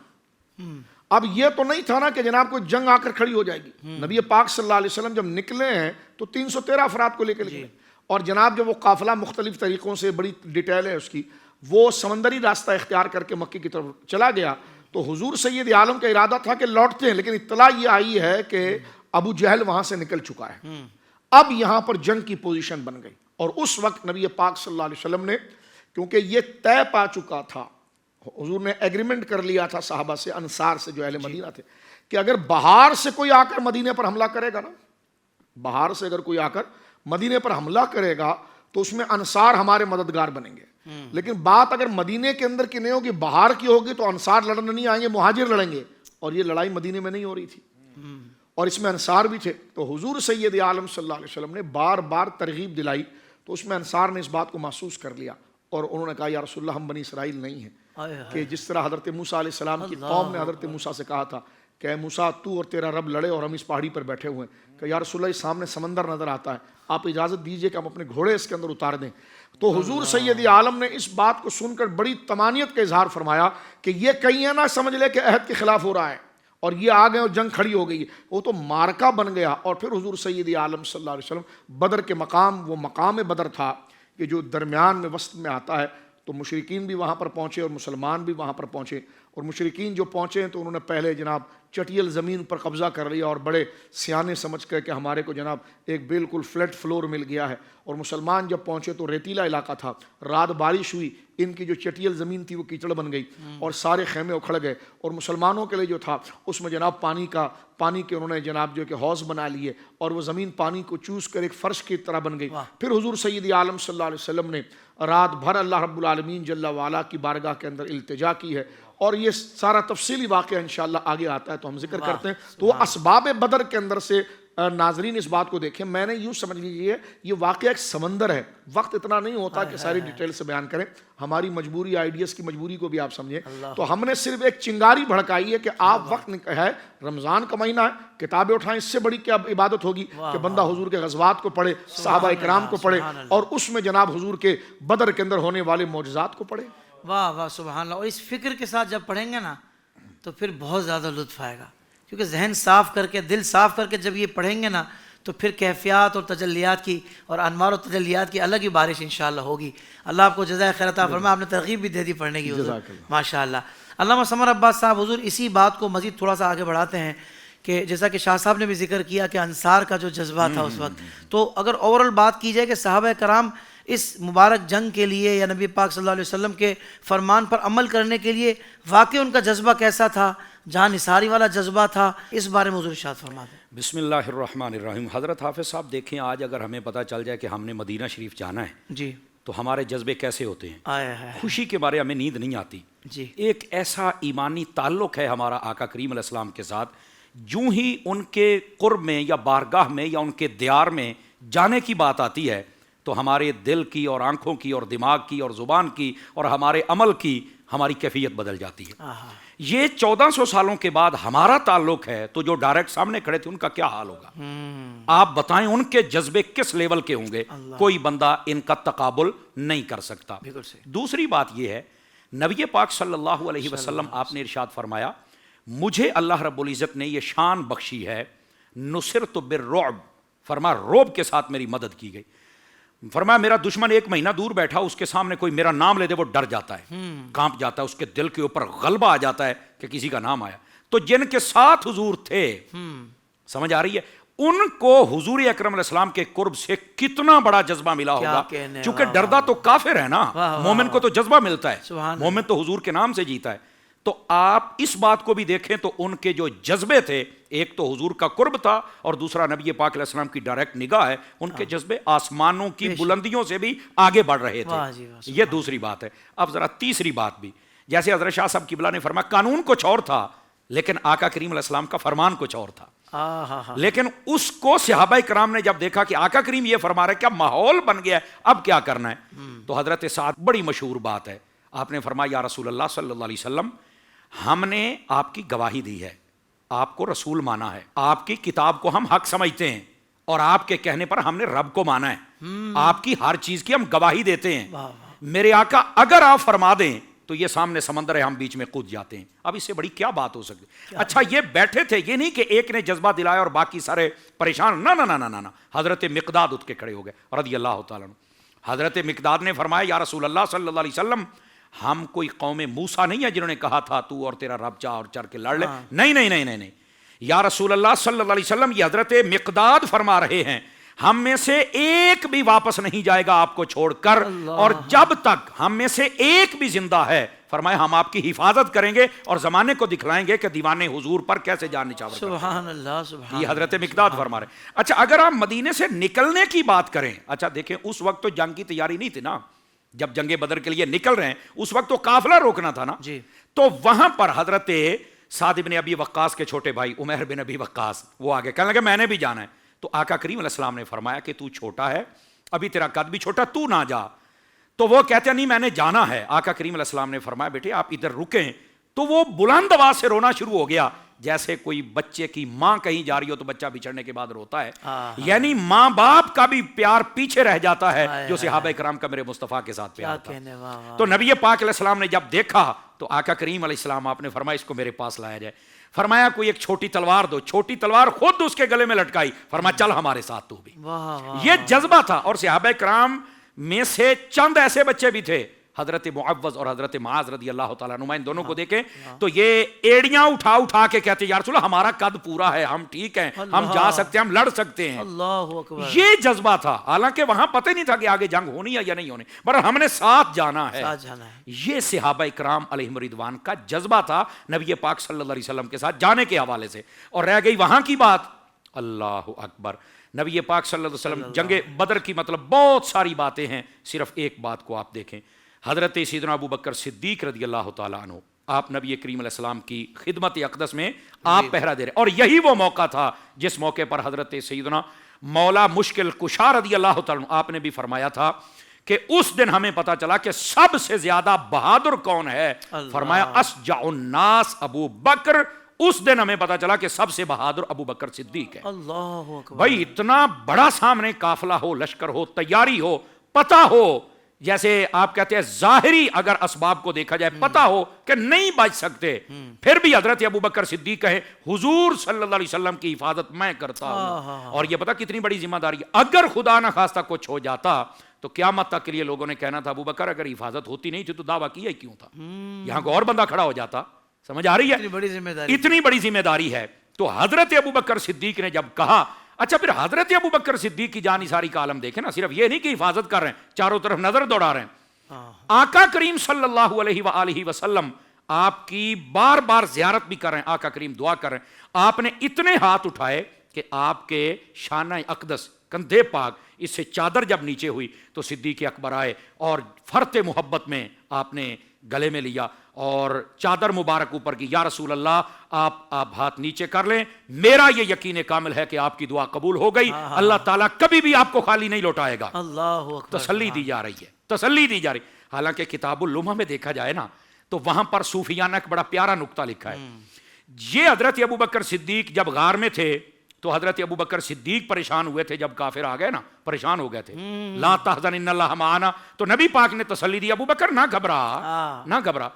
اب یہ تو نہیں تھا نا کہ جناب کوئی جنگ آ کر کھڑی ہو جائے گی. نبی پاک صلی اللہ علیہ وسلم جب نکلے ہیں تو 313 افراد کو لے کے نکلے, اور جناب جب وہ قافلہ مختلف طریقوں سے, بڑی ڈیٹیل ہے اس کی, وہ سمندری راستہ اختیار کر کے مکے کی طرف چلا گیا. تو حضور سید عالم کا ارادہ تھا کہ لوٹتے ہیں, لیکن اطلاع یہ آئی ہے کہ ابو جہل وہاں سے نکل چکا ہے. اب یہاں پر جنگ کی پوزیشن بن گئی, اور اس وقت نبی پاک صلی اللہ علیہ وسلم نے, کیونکہ یہ طے پا چکا تھا, حضور نے ایگریمنٹ کر لیا تھا صحابہ سے, انصار سے جو اہل مدینہ تھے, کہ اگر باہر سے کوئی آ کر مدینے پر حملہ کرے گا نا, باہر سے اگر کوئی آ کر مدینے پر حملہ کرے گا تو اس میں انصار ہمارے مددگار بنیں گے. لیکن بات اگر مدینے کے اندر کی نہیں ہوگی, باہر کی ہوگی, تو انصار لڑنے نہیں آئیں گے, مہاجر لڑیں گے. اور یہ لڑائی مدینے میں نہیں ہو رہی تھی, اور اس میں انصار بھی تھے. تو حضور سید عالم صلی اللہ علیہ وسلم نے بار بار ترغیب دلائی, تو اس میں انصار نے اس بات کو محسوس کر لیا, اور انہوں نے کہا یا رسول اللہ, ہم بنی اسرائیل نہیں ہیں. کہ جس طرح حضرت موسیٰ علیہ السلام کی قوم نے حضرت موسیٰ سے کہا تھا کہ اے موسیٰ, تو اور تیرا رب لڑے اور ہم اس پہاڑی پر بیٹھے ہوئے ہیں, کہ یا رسول اللہ سامنے سمندر نظر آتا ہے, آپ اجازت دیجئے کہ ہم اپنے گھوڑے اس کے اندر اتار دیں. تو حضور سید عالم نے اس بات کو سن کر بڑی طمانیت کا اظہار فرمایا کہ یہ کہیں نہ سمجھ لے کہ عہد کے خلاف ہو رہا ہے اور یہ آ گئے اور جنگ کھڑی ہو گئی. وہ تو مارکا بن گیا. اور پھر حضور سید عالم صلی اللہ علیہ وسلم بدر کے مقام, وہ مقام بدر تھا کہ جو درمیان میں وسط میں آتا ہے, تو مشرکین بھی وہاں پر پہنچے اور مسلمان بھی وہاں پر پہنچے. اور مشرکین جو پہنچے تو انہوں نے پہلے جناب چٹیل زمین پر قبضہ کر لیا, اور بڑے سیانے سمجھ کر کہ ہمارے کو جناب ایک بالکل فلیٹ فلور مل گیا ہے. اور مسلمان جب پہنچے تو ریتیلا علاقہ تھا, رات بارش ہوئی, ان کی جو چٹیل زمین تھی وہ کیچڑ بن گئی, اور سارے خیمے اکھڑ گئے. اور مسلمانوں کے لیے جو تھا اس میں جناب پانی کے انہوں نے جناب جو کہ حوض بنا لیے, اور وہ زمین پانی کو چوس کر ایک فرش کی طرح بن گئی. پھر حضور سید عالم صلی اللہ علیہ وسلم نے رات بھر اللہ رب العالمین جل وعلا کی بارگاہ کے اندر التجا کی ہے, اور یہ سارا تفصیلی واقعہ انشاءاللہ آگے آتا ہے تو ہم ذکر کرتے ہیں. تو وہ اسباب بدر کے اندر سے ناظرین اس بات کو دیکھیں, میں نے یوں سمجھ لیجیے یہ واقعہ ایک سمندر ہے. وقت اتنا نہیں ہوتا کہ ساری ڈیٹیل سے بیان کریں, ہماری مجبوری, آئیڈیاز کی مجبوری کو بھی آپ سمجھیں. تو ہم نے صرف ایک چنگاری بھڑکائی ہے کہ آپ وقت ہے, رمضان کا مہینہ ہے, کتابیں اٹھائیں, اس سے بڑی کیا عبادت ہوگی کہ بندہ حضور کے غزوات کو پڑھے, صحابہ اکرام کو پڑھے, اور اس میں جناب حضور کے بدر کے اندر ہونے والے معجزات کو پڑھے. واہ واہ سبحان اللہ. اور اس فکر کے ساتھ جب پڑھیں گے نا تو پھر بہت زیادہ لطف آئے گا, کیونکہ ذہن صاف کر کے, دل صاف کر کے جب یہ پڑھیں گے نا تو پھر کیفیات اور تجلیات کی اور انوار و تجلیات کی الگ ہی بارش انشاءاللہ ہوگی. اللہ آپ کو جزائے خیر عطا فرمائے. آپ نے ترغیب بھی دے دی پڑھنے کی حضور, ماشاءاللہ. علامہ سمر عباس صاحب, حضور اسی بات کو مزید تھوڑا سا آگے بڑھاتے ہیں کہ جیسا کہ شاہ صاحب نے بھی ذکر کیا کہ انصار کا جو جذبہ تھا اس وقت، تو اگر اوورال بات کی جائے کہ صحابہ کرام اس مبارک جنگ کے لیے یا نبی پاک صلی اللہ علیہ وسلم کے فرمان پر عمل کرنے کے لیے واقعی ان کا جذبہ کیسا تھا، جہاں نثاری والا جذبہ تھا، اس بارے میں حضور ارشاد فرما دیں۔ بسم اللہ الرحمن الرحیم۔ حضرت حافظ صاحب دیکھیں، آج اگر ہمیں پتہ چل جائے کہ ہم نے مدینہ شریف جانا ہے جی، تو ہمارے جذبے کیسے ہوتے ہیں، آیا ہے خوشی کے بارے ہمیں نیند نہیں آتی۔ جی، ایک ایسا ایمانی تعلق ہے ہمارا آقا کریم علیہ السلام کے ساتھ، جوں ہی ان کے قرب میں یا بارگاہ میں یا ان کے دیار میں جانے کی بات آتی ہے تو ہمارے دل کی اور آنکھوں کی اور دماغ کی اور زبان کی اور ہمارے عمل کی ہماری کیفیت بدل جاتی ہے۔ آہا، یہ 1400 سالوں کے بعد ہمارا تعلق ہے تو جو ڈائریکٹ سامنے کھڑے تھے ان کا کیا حال ہوگا؟ آپ بتائیں ان کے جذبے کس لیول کے ہوں گے؟ کوئی بندہ ان کا تقابل نہیں کر سکتا۔ بالکل صحیح۔ دوسری بات یہ ہے، نبی پاک صلی اللہ علیہ وسلم آپ نے ارشاد فرمایا، مجھے اللہ رب العزت نے یہ شان بخشی ہے، نصرت بالرعب، فرما رعب کے ساتھ میری مدد کی گئی۔ فرمایا میرا دشمن 1 مہینہ دور بیٹھا، اس کے سامنے کوئی میرا نام لے دے وہ ڈر جاتا ہے، کانپ جاتا ہے، اس کے دل کے اوپر غلبہ آ جاتا ہے کہ کسی کا نام آیا۔ تو جن کے ساتھ حضور تھے، سمجھ آ رہی ہے، ان کو حضور اکرم علیہ السلام کے قرب سے کتنا بڑا جذبہ ملا ہوگا، چونکہ ڈردہ تو کافر ہے نا، مومن کو تو جذبہ ملتا ہے، مومن تو حضور کے نام سے جیتا ہے۔ تو آپ اس بات کو بھی دیکھیں تو ان کے جو جذبے تھے، ایک تو حضور کا قرب تھا اور دوسرا نبی پاک علیہ السلام کی ڈائریکٹ نگاہ ہے، ان کے جذبے آسمانوں کی بلندیوں سے بھی آگے بڑھ رہے تھے۔ یہ دوسری بات ہے۔ اب ذرا تیسری بات بھی، جیسے حضرت شاہ صاحب قبلہ نے فرمایا قانون کچھ اور تھا لیکن آقا کریم علیہ السلام کا فرمان کچھ اور تھا، لیکن اس کو صحابہ کرام نے جب دیکھا کہ آقا کریم یہ فرما رہے کیا ماحول بن گیا ہے، اب کیا کرنا ہے، تو حضرت سعد، بڑی مشہور بات ہے، آپ نے فرمایا یا رسول اللہ صلی اللہ علیہ وسلم، ہم نے آپ کی گواہی دی ہے، آپ کو رسول مانا ہے، آپ کی کتاب کو ہم حق سمجھتے ہیں اور آپ کے کہنے پر ہم نے رب کو مانا ہے، آپ کی ہر چیز کی ہم گواہی دیتے ہیں، میرے آقا اگر آپ فرما دیں تو یہ سامنے سمندر ہے، ہم بیچ میں کود جاتے ہیں۔ اب اس سے بڑی کیا بات ہو سکتی؟ اچھا یہ بیٹھے تھے، یہ نہیں کہ ایک نے جذبہ دلایا اور باقی سارے پریشان، نہ نہ نہ نہ، حضرت مقداد اٹھ کے کھڑے ہو گئے رضی اللہ تعالیٰ عنہ۔ حضرت مقداد نے فرمایا یا رسول اللہ صلی اللہ علیہ وسلم، ہم کوئی قوم موسیٰ نہیں ہے جنہوں نے کہا تھا تو اور تیرا رب چاہ اور چر کے لڑ لے، نہیں نہیں نہیں نہیں، یا رسول اللہ صلی اللہ علیہ وسلم، یہ حضرت مقداد فرما رہے ہیں ہم میں سے ایک بھی واپس نہیں جائے گا آپ کو چھوڑ کر، اور جب تک ہم میں سے ایک بھی زندہ ہے، فرمایا ہم آپ کی حفاظت کریں گے اور زمانے کو دکھلائیں گے کہ دیوانے حضور پر کیسے جان نچھاور کرتے ہیں۔ سبحان اللہ، سبحان یہ حضرت مقداد فرما رہے ہیں۔ اچھا اگر آپ مدینے سے نکلنے کی بات کریں، اچھا دیکھیں اس وقت تو جنگ کی تیاری نہیں تھی نا، جب جنگ بدر کے لیے نکل رہے ہیں اس وقت تو قافلہ روکنا تھا نا، جی، تو وہاں پر حضرت سعد بن ابی وقاص کے چھوٹے بھائی عمیر بن ابی وقاص وہ آگے کہنے لگے میں نے بھی جانا ہے، تو آقا کریم علیہ السلام نے فرمایا کہ تو چھوٹا ہے، ابھی تیرا قد بھی چھوٹا، تو نہ جا، تو وہ کہتے ہیں نہیں میں نے جانا ہے۔ آقا کریم علیہ السلام نے فرمایا بیٹے آپ ادھر رکیں، تو وہ بلند آواز سے رونا شروع ہو گیا، جیسے کوئی بچے کی ماں کہیں جا رہی ہو تو بچہ بچھڑنے کے بعد روتا ہے، یعنی ماں باپ کا بھی پیار پیچھے رہ جاتا ہے جو صحابہ کرام کا میرے مصطفیٰ کے ساتھ پیار تھا۔ تو نبی پاک علیہ السلام نے جب دیکھا تو آقا کریم علیہ السلام آپ نے فرمایا اس کو میرے پاس لایا جائے، فرمایا کوئی ایک چھوٹی تلوار دو، چھوٹی تلوار خود اس کے گلے میں لٹکائی، فرمایا چل ہمارے ساتھ تو بھی۔ یہ جذبہ تھا، اور صحابہ کرام میں سے چند ایسے بچے بھی تھے، حضرت معوذ اور حضرت معاذ رضی اللہ تعالیٰ عنہ، ان دونوں کو دیکھیں تو یہ ایڑیاں اٹھا اٹھا کے کہتے ہیں یا رسول اللہ ہمارا قد پورا ہے، ہم ٹھیک ہیں، ہم جا سکتے ہیں، ہم لڑ سکتے ہیں۔ اللہ اکبر، یہ جذبہ تھا، حالانکہ وہاں پتہ نہیں تھا کہ آگے جنگ ہونی ہے یا نہیں ہونی، پر ہم نے ساتھ جانا ہے۔ یہ صحابہ کرام علیہم رضوان کا جذبہ تھا نبی پاک صلی اللہ علیہ وسلم کے ساتھ جانے کے حوالے سے۔ اور رہ گئی وہاں کی بات، اللہ اکبر، نبی پاک صلی اللہ علیہ وسلم جنگ بدر کی مطلب بہت ساری باتیں ہیں، صرف ایک بات کو آپ دیکھیں، حضرت سیدنا ابو بکر صدیق رضی اللہ تعالیٰ عنہ، آپ نبی کریم علیہ السلام کی خدمت اقدس میں آپ پہرا دے رہے، اور یہی وہ موقع تھا جس موقع پر حضرت سیدنا مولا مشکل کشا رضی اللہ تعالیٰ عنہ، آپ نے بھی فرمایا تھا کہ اس دن ہمیں پتا چلا کہ سب سے زیادہ بہادر کون ہے، فرمایا اسجع الناس ابو بکر، اس دن ہمیں پتا چلا کہ سب سے بہادر ابو بکر صدیق ہے۔ اللہ اکبر، بھائی اتنا بڑا سامنے قافلہ ہو، لشکر ہو، تیاری ہو، پتہ ہو، جیسے آپ کہتے ہیں ظاہری اگر اسباب کو دیکھا جائے پتہ ہو کہ نہیں بچ سکتے، پھر بھی حضرت ابو بکر صدیق کہے حضور صلی اللہ علیہ وسلم کی حفاظت میں کرتا ہوں، اور یہ پتہ کتنی بڑی ذمہ داری ہے، اگر خدا نہ خواستہ کچھ ہو جاتا تو قیامت تک کے لیے لوگوں نے کہنا تھا ابو بکر اگر حفاظت ہوتی نہیں تھی تو دعویٰ کیا کیوں تھا، یہاں کو اور بندہ کھڑا ہو جاتا، سمجھ آ رہی ہے، اتنی بڑی ذمہ داری ہے۔ تو حضرت ابو بکر صدیق نے جب کہا، اچھا پھر حضرت ابو بکر صدیق کی جان ساری کا عالم دیکھیں نا، صرف یہ نہیں کہ حفاظت کر رہے ہیں، چاروں طرف نظر دوڑا رہے ہیں. آقا کریم صلی اللہ علیہ وآلہ وسلم آپ کی بار بار زیارت بھی کر رہے ہیں، آقا کریم دعا کر رہے ہیں. آپ نے اتنے ہاتھ اٹھائے کہ آپ کے شانہ اقدس کندھے پاک اس سے چادر جب نیچے ہوئی تو صدیق اکبر آئے اور فرط محبت میں آپ نے گلے میں لیا اور چادر مبارک اوپر کی، یا رسول اللہ آپ ہاتھ نیچے کر لیں، میرا یہ یقین کامل ہے کہ آپ کی دعا قبول ہو گئی، اللہ تعالیٰ کبھی بھی آپ کو خالی نہیں لوٹائے گا. اللہ اکبر. تسلی دی جا رہی ہے، تسلی دی جا رہی. حالانکہ کتاب اللمح میں دیکھا جائے نا تو وہاں پر صوفیانہ ایک بڑا پیارا نقطہ لکھا ہے. یہ حضرت ابو بکر صدیق جب غار میں تھے تو حضرت ابو بکر صدیق پریشان ہوئے تھے، جب کافر آ گئے نا پریشان ہو گئے تھے. لا تحزن ان اللہ معنا، تو نبی پاک نے تسلی دی، ابو بکر نہ گھبرا نہ گھبرا.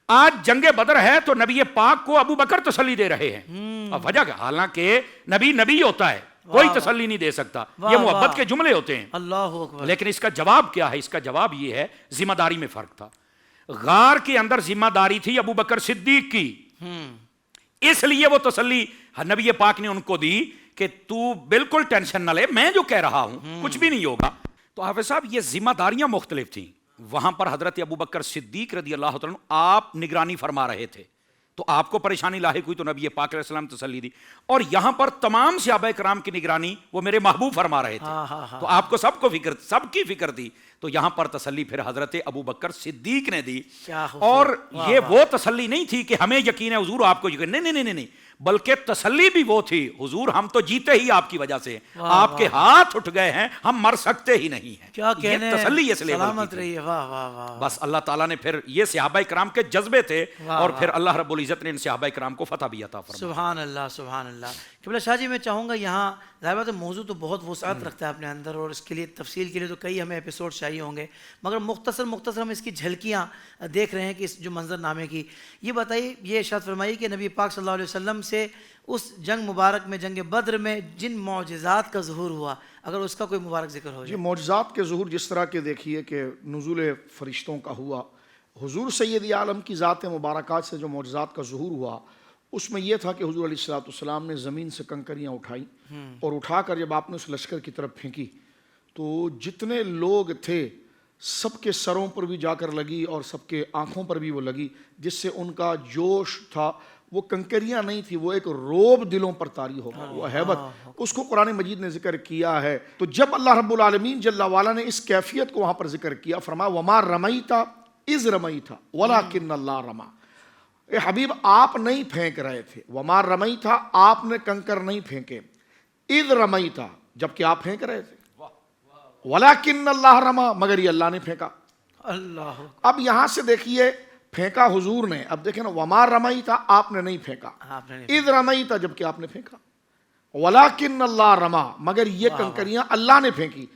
آج جنگ بدر ہے تو نبی پاک کو ابو بکر تسلی دے رہے ہیں. اب وجہ کیا؟ حالانکہ نبی ہوتا ہے، کوئی تسلی نہیں دے سکتا، یہ محبت کے جملے ہوتے ہیں. اللہ اکبر. لیکن اس کا جواب کیا ہے؟ اس کا جواب یہ ہے، ذمہ داری میں فرق تھا. غار کے اندر ذمہ داری تھی ابو بکر صدیق کی، اس لیے وہ تسلی نبی پاک نے ان کو دی کہ تو بالکل ٹینشن نہ لے، میں جو کہہ رہا ہوں کچھ بھی نہیں ہوگا. تو حافظ صاحب یہ ذمہ داریاں مختلف تھیں. وہاں پر حضرت ابو بکر صدیق رضی اللہ تعالیٰ عنہ آپ نگرانی فرما رہے تھے تو آپ کو پریشانی لاحق ہوئی تو نبی پاک علیہ السلام تسلی دی، اور یہاں پر تمام صحابہ کرام کی نگرانی وہ میرے محبوب فرما رہے تھے تو آپ کو سب کی فکر دی. تو یہاں پر تسلی پھر حضرت ابو بکر صدیق نے دی. اور یہ وہ تسلی نہیں تھی کہ ہمیں یقین ہے حضور آپ کو یقین، نہیں، بلکہ تسلی بھی وہ تھی، حضور ہم تو جیتے ہی آپ کی وجہ سے، آپ کے ہاتھ اٹھ گئے ہیں، ہم مر سکتے ہی نہیں ہیں. کیا کہنے، یہ تسلی اس لیے سلامت رہیے. واہ واہ واہ. بس اللہ تعالیٰ نے پھر یہ صحابہ کرام کے جذبے تھے اور پھر اللہ رب العزت نے ان صحابہ کرام کو فتح بھی عطا فرمایا. سبحان اللہ سبحان اللہ. قبلہ شاہ جی میں چاہوں گا یہاں ظاہر بات ہے موضوع تو بہت وسعت رکھتا ہے اپنے اندر اور اس کے لیے تفصیل کے لیے تو کئی ہمیں ایپیسوڈ چاہیے ہوں گے، مگر مختصر ہم اس کی جھلکیاں دیکھ رہے ہیں کہ اس جو منظر نامے کی. یہ بتائیے، یہ ارشاد فرمائیے کہ نبی پاک صلی اللہ علیہ وسلم سے اس جنگ مبارک میں، جنگ بدر میں جن معجزات کا ظہور ہوا، اگر اس کا کوئی مبارک ذکر ہو جائے. معجزات کے ظہور جس طرح کے دیکھیے کہ نزول فرشتوں کا ہوا، حضور سید عالم کی ذات مبارکات سے جو معجزات کا ظہور ہوا اس میں یہ تھا کہ حضور علیہ السلام نے زمین سے کنکریاں اٹھائیں اور اٹھا کر جب آپ نے اس لشکر کی طرف پھینکی تو جتنے لوگ تھے سب کے سروں پر بھی جا کر لگی اور سب کے آنکھوں پر بھی وہ لگی، جس سے ان کا جوش تھا وہ کنکریاں نہیں تھی، وہ ایک روب دلوں پر طاری ہو گیا، وہ ہیبت. اس کو قرآن مجید نے ذکر کیا ہے. تو جب اللہ رب العالمین جل وعلا نے اس کیفیت کو وہاں پر ذکر کیا، فرمایا وما رمیت اذ رمیت ولکن اللہ رما. اے حبیب آپ نہیں پھینک رہے تھے، وما رمیت آپ نے کنکر نہیں پھینکے، اذ رمیت جبکہ آپ پھینک رہے تھے، ولکن اللہ رما مگر یہ اللہ نے پھینکا. اللہ. اب یہاں سے دیکھیے پھینکا حضور نے، اب دیکھیں نا وما رمیت آپ نے نہیں پھینکا، اذ رمیت جبکہ آپ نے پھینکا، ولکن اللہ رما مگر یہ کنکریاں اللہ نے پھینکی.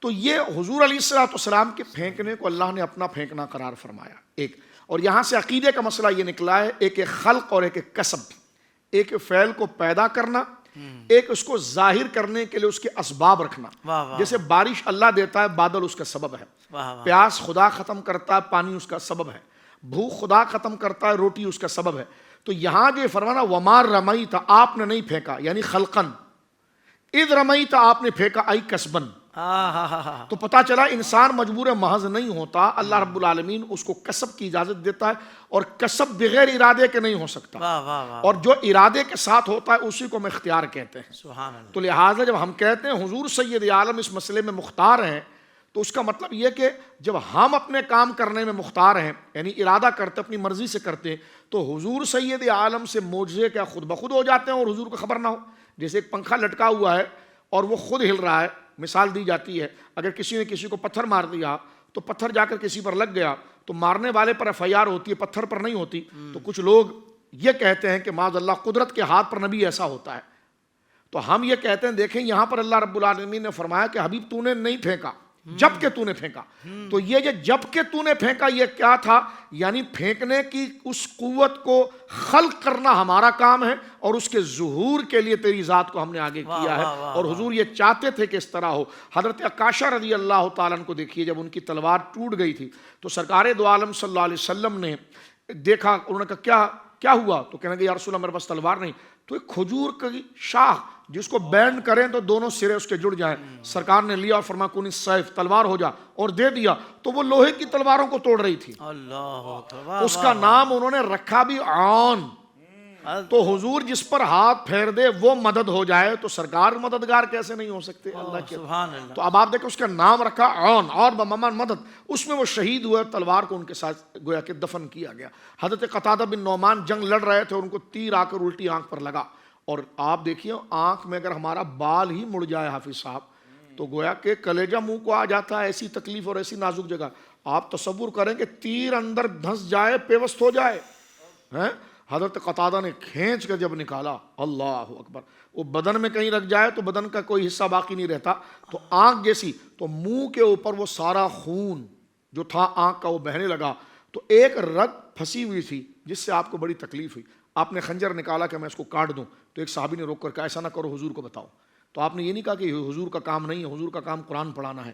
تو یہ حضور علیہ السلام کے پھینکنے کو اللہ نے اپنا پھینکنا قرار فرمایا. ایک اور یہاں سے عقیدے کا مسئلہ یہ نکلا ہے، ایک خلق اور ایک کسب، ایک فعل کو پیدا کرنا، ایک اس کو ظاہر کرنے کے لیے اس کے اسباب رکھنا. جیسے بارش اللہ دیتا ہے، بادل اس کا سبب ہے، پیاس خدا ختم کرتا ہے، پانی اس کا سبب ہے، بھوک خدا ختم کرتا ہے، روٹی اس کا سبب ہے. تو یہاں جو فرمانا وما رمیت آپ نے نہیں پھینکا یعنی خلقن، اذ رمیت آپ نے پھینکا ای کسبن. تو پتہ چلا انسان مجبور محض نہیں ہوتا، اللہ رب العالمین اس کو کسب کی اجازت دیتا ہے اور کسب بغیر ارادے کے نہیں ہو سکتا، اور جو ارادے کے ساتھ ہوتا ہے اسی کو ہم اختیار کہتے ہیں. تو لہٰذا جب ہم کہتے ہیں حضور سید عالم اس مسئلے میں مختار ہیں تو اس کا مطلب یہ کہ جب ہم اپنے کام کرنے میں مختار ہیں یعنی ارادہ کرتے اپنی مرضی سے کرتے تو حضور سید عالم سے معجزے کیا خود بخود ہو جاتے ہیں اور حضور کو خبر نہ ہو. جیسے ایک پنکھا لٹکا ہوا ہے اور وہ خود ہل رہا ہے، مثال دی جاتی ہے اگر کسی نے کسی کو پتھر مار دیا تو پتھر جا کر کسی پر لگ گیا تو مارنے والے پر ایف آئی آر ہوتی ہے، پتھر پر نہیں ہوتی. تو کچھ لوگ یہ کہتے ہیں کہ معاذ اللہ قدرت کے ہاتھ پر نبی ایسا ہوتا ہے. تو ہم یہ کہتے ہیں دیکھیں یہاں پر اللہ رب العالمین نے فرمایا کہ حبیب تو نے نہیں پھینکا جب کہ تو نے پھینکا. تو یہ جب کہ تو نے پھینکا یہ کیا تھا؟ یعنی پھینکنے کی اس قوت کو خلق کرنا ہمارا کام ہے اور اس کے ظہور کے لیے تیری ذات کو ہم نے آگے کیا ہے. اور حضور یہ چاہتے تھے کہ اس طرح ہو. حضرت عکاشہ رضی اللہ تعالیٰ عنہ کو دیکھیے، جب ان کی تلوار ٹوٹ گئی تھی تو سرکار دو عالم صلی اللہ علیہ وسلم نے دیکھا، انہوں نے کہا کیا ہوا؟ تو کہنے لگے یا رسول اللہ میرے پاس تلوار نہیں. تو ایک کھجور کی شاخ جس کو بینڈ کریں تو دونوں سرے اس کے جڑ جائیں، سرکار نے لیا اور فرمایا کونی سیف، تلوار ہو جا، اور دے دیا تو وہ لوہے کی تلواروں کو توڑ رہی تھی. اللہ اکبر. اس کا نام انہوں نے رکھا بھی عون. تو حضور جس پر ہاتھ پھیر دے وہ مدد ہو جائے تو سرکار مددگار کیسے نہیں ہو سکتے اللہ کے. سبحان اللہ. تو اب آپ دیکھیں اس کا نام رکھا عون اور بمعنی مدد. اس میں وہ شہید ہوئے، تلوار کو ان کے ساتھ گویا کہ دفن کیا گیا. حضرت قتادہ بن نعمان جنگ لڑ رہے تھے اور ان کو تیر آ کر الٹی آنکھ پر لگا. اور آپ دیکھیے آنکھ میں اگر ہمارا بال ہی مڑ جائے حافظ صاحب تو گویا کہ کلیجہ منہ کو آ جاتا ہے، ایسی تکلیف اور ایسی نازک جگہ. آپ تصور کریں کہ تیر اندر دھنس جائے، پیوست ہو جائے. حضرت قتادہ نے کھینچ کر جب نکالا، اللہ اکبر، وہ بدن میں کہیں رکھ جائے تو بدن کا کوئی حصہ باقی نہیں رہتا. تو آنکھ جیسی، تو منہ کے اوپر وہ سارا خون جو تھا آنکھ کا وہ بہنے لگا. تو ایک رگ پھنسی ہوئی تھی جس سے آپ کو بڑی تکلیف ہوئی. آپ نے خنجر نکالا کہ میں اس کو کاٹ دوں، تو ایک صحابی نے روک کر کہا ایسا نہ کرو، حضور کو بتاؤ. تو آپ نے یہ نہیں کہا کہ حضور کا کام نہیں ہے، حضور کا کام قرآن پڑھانا ہے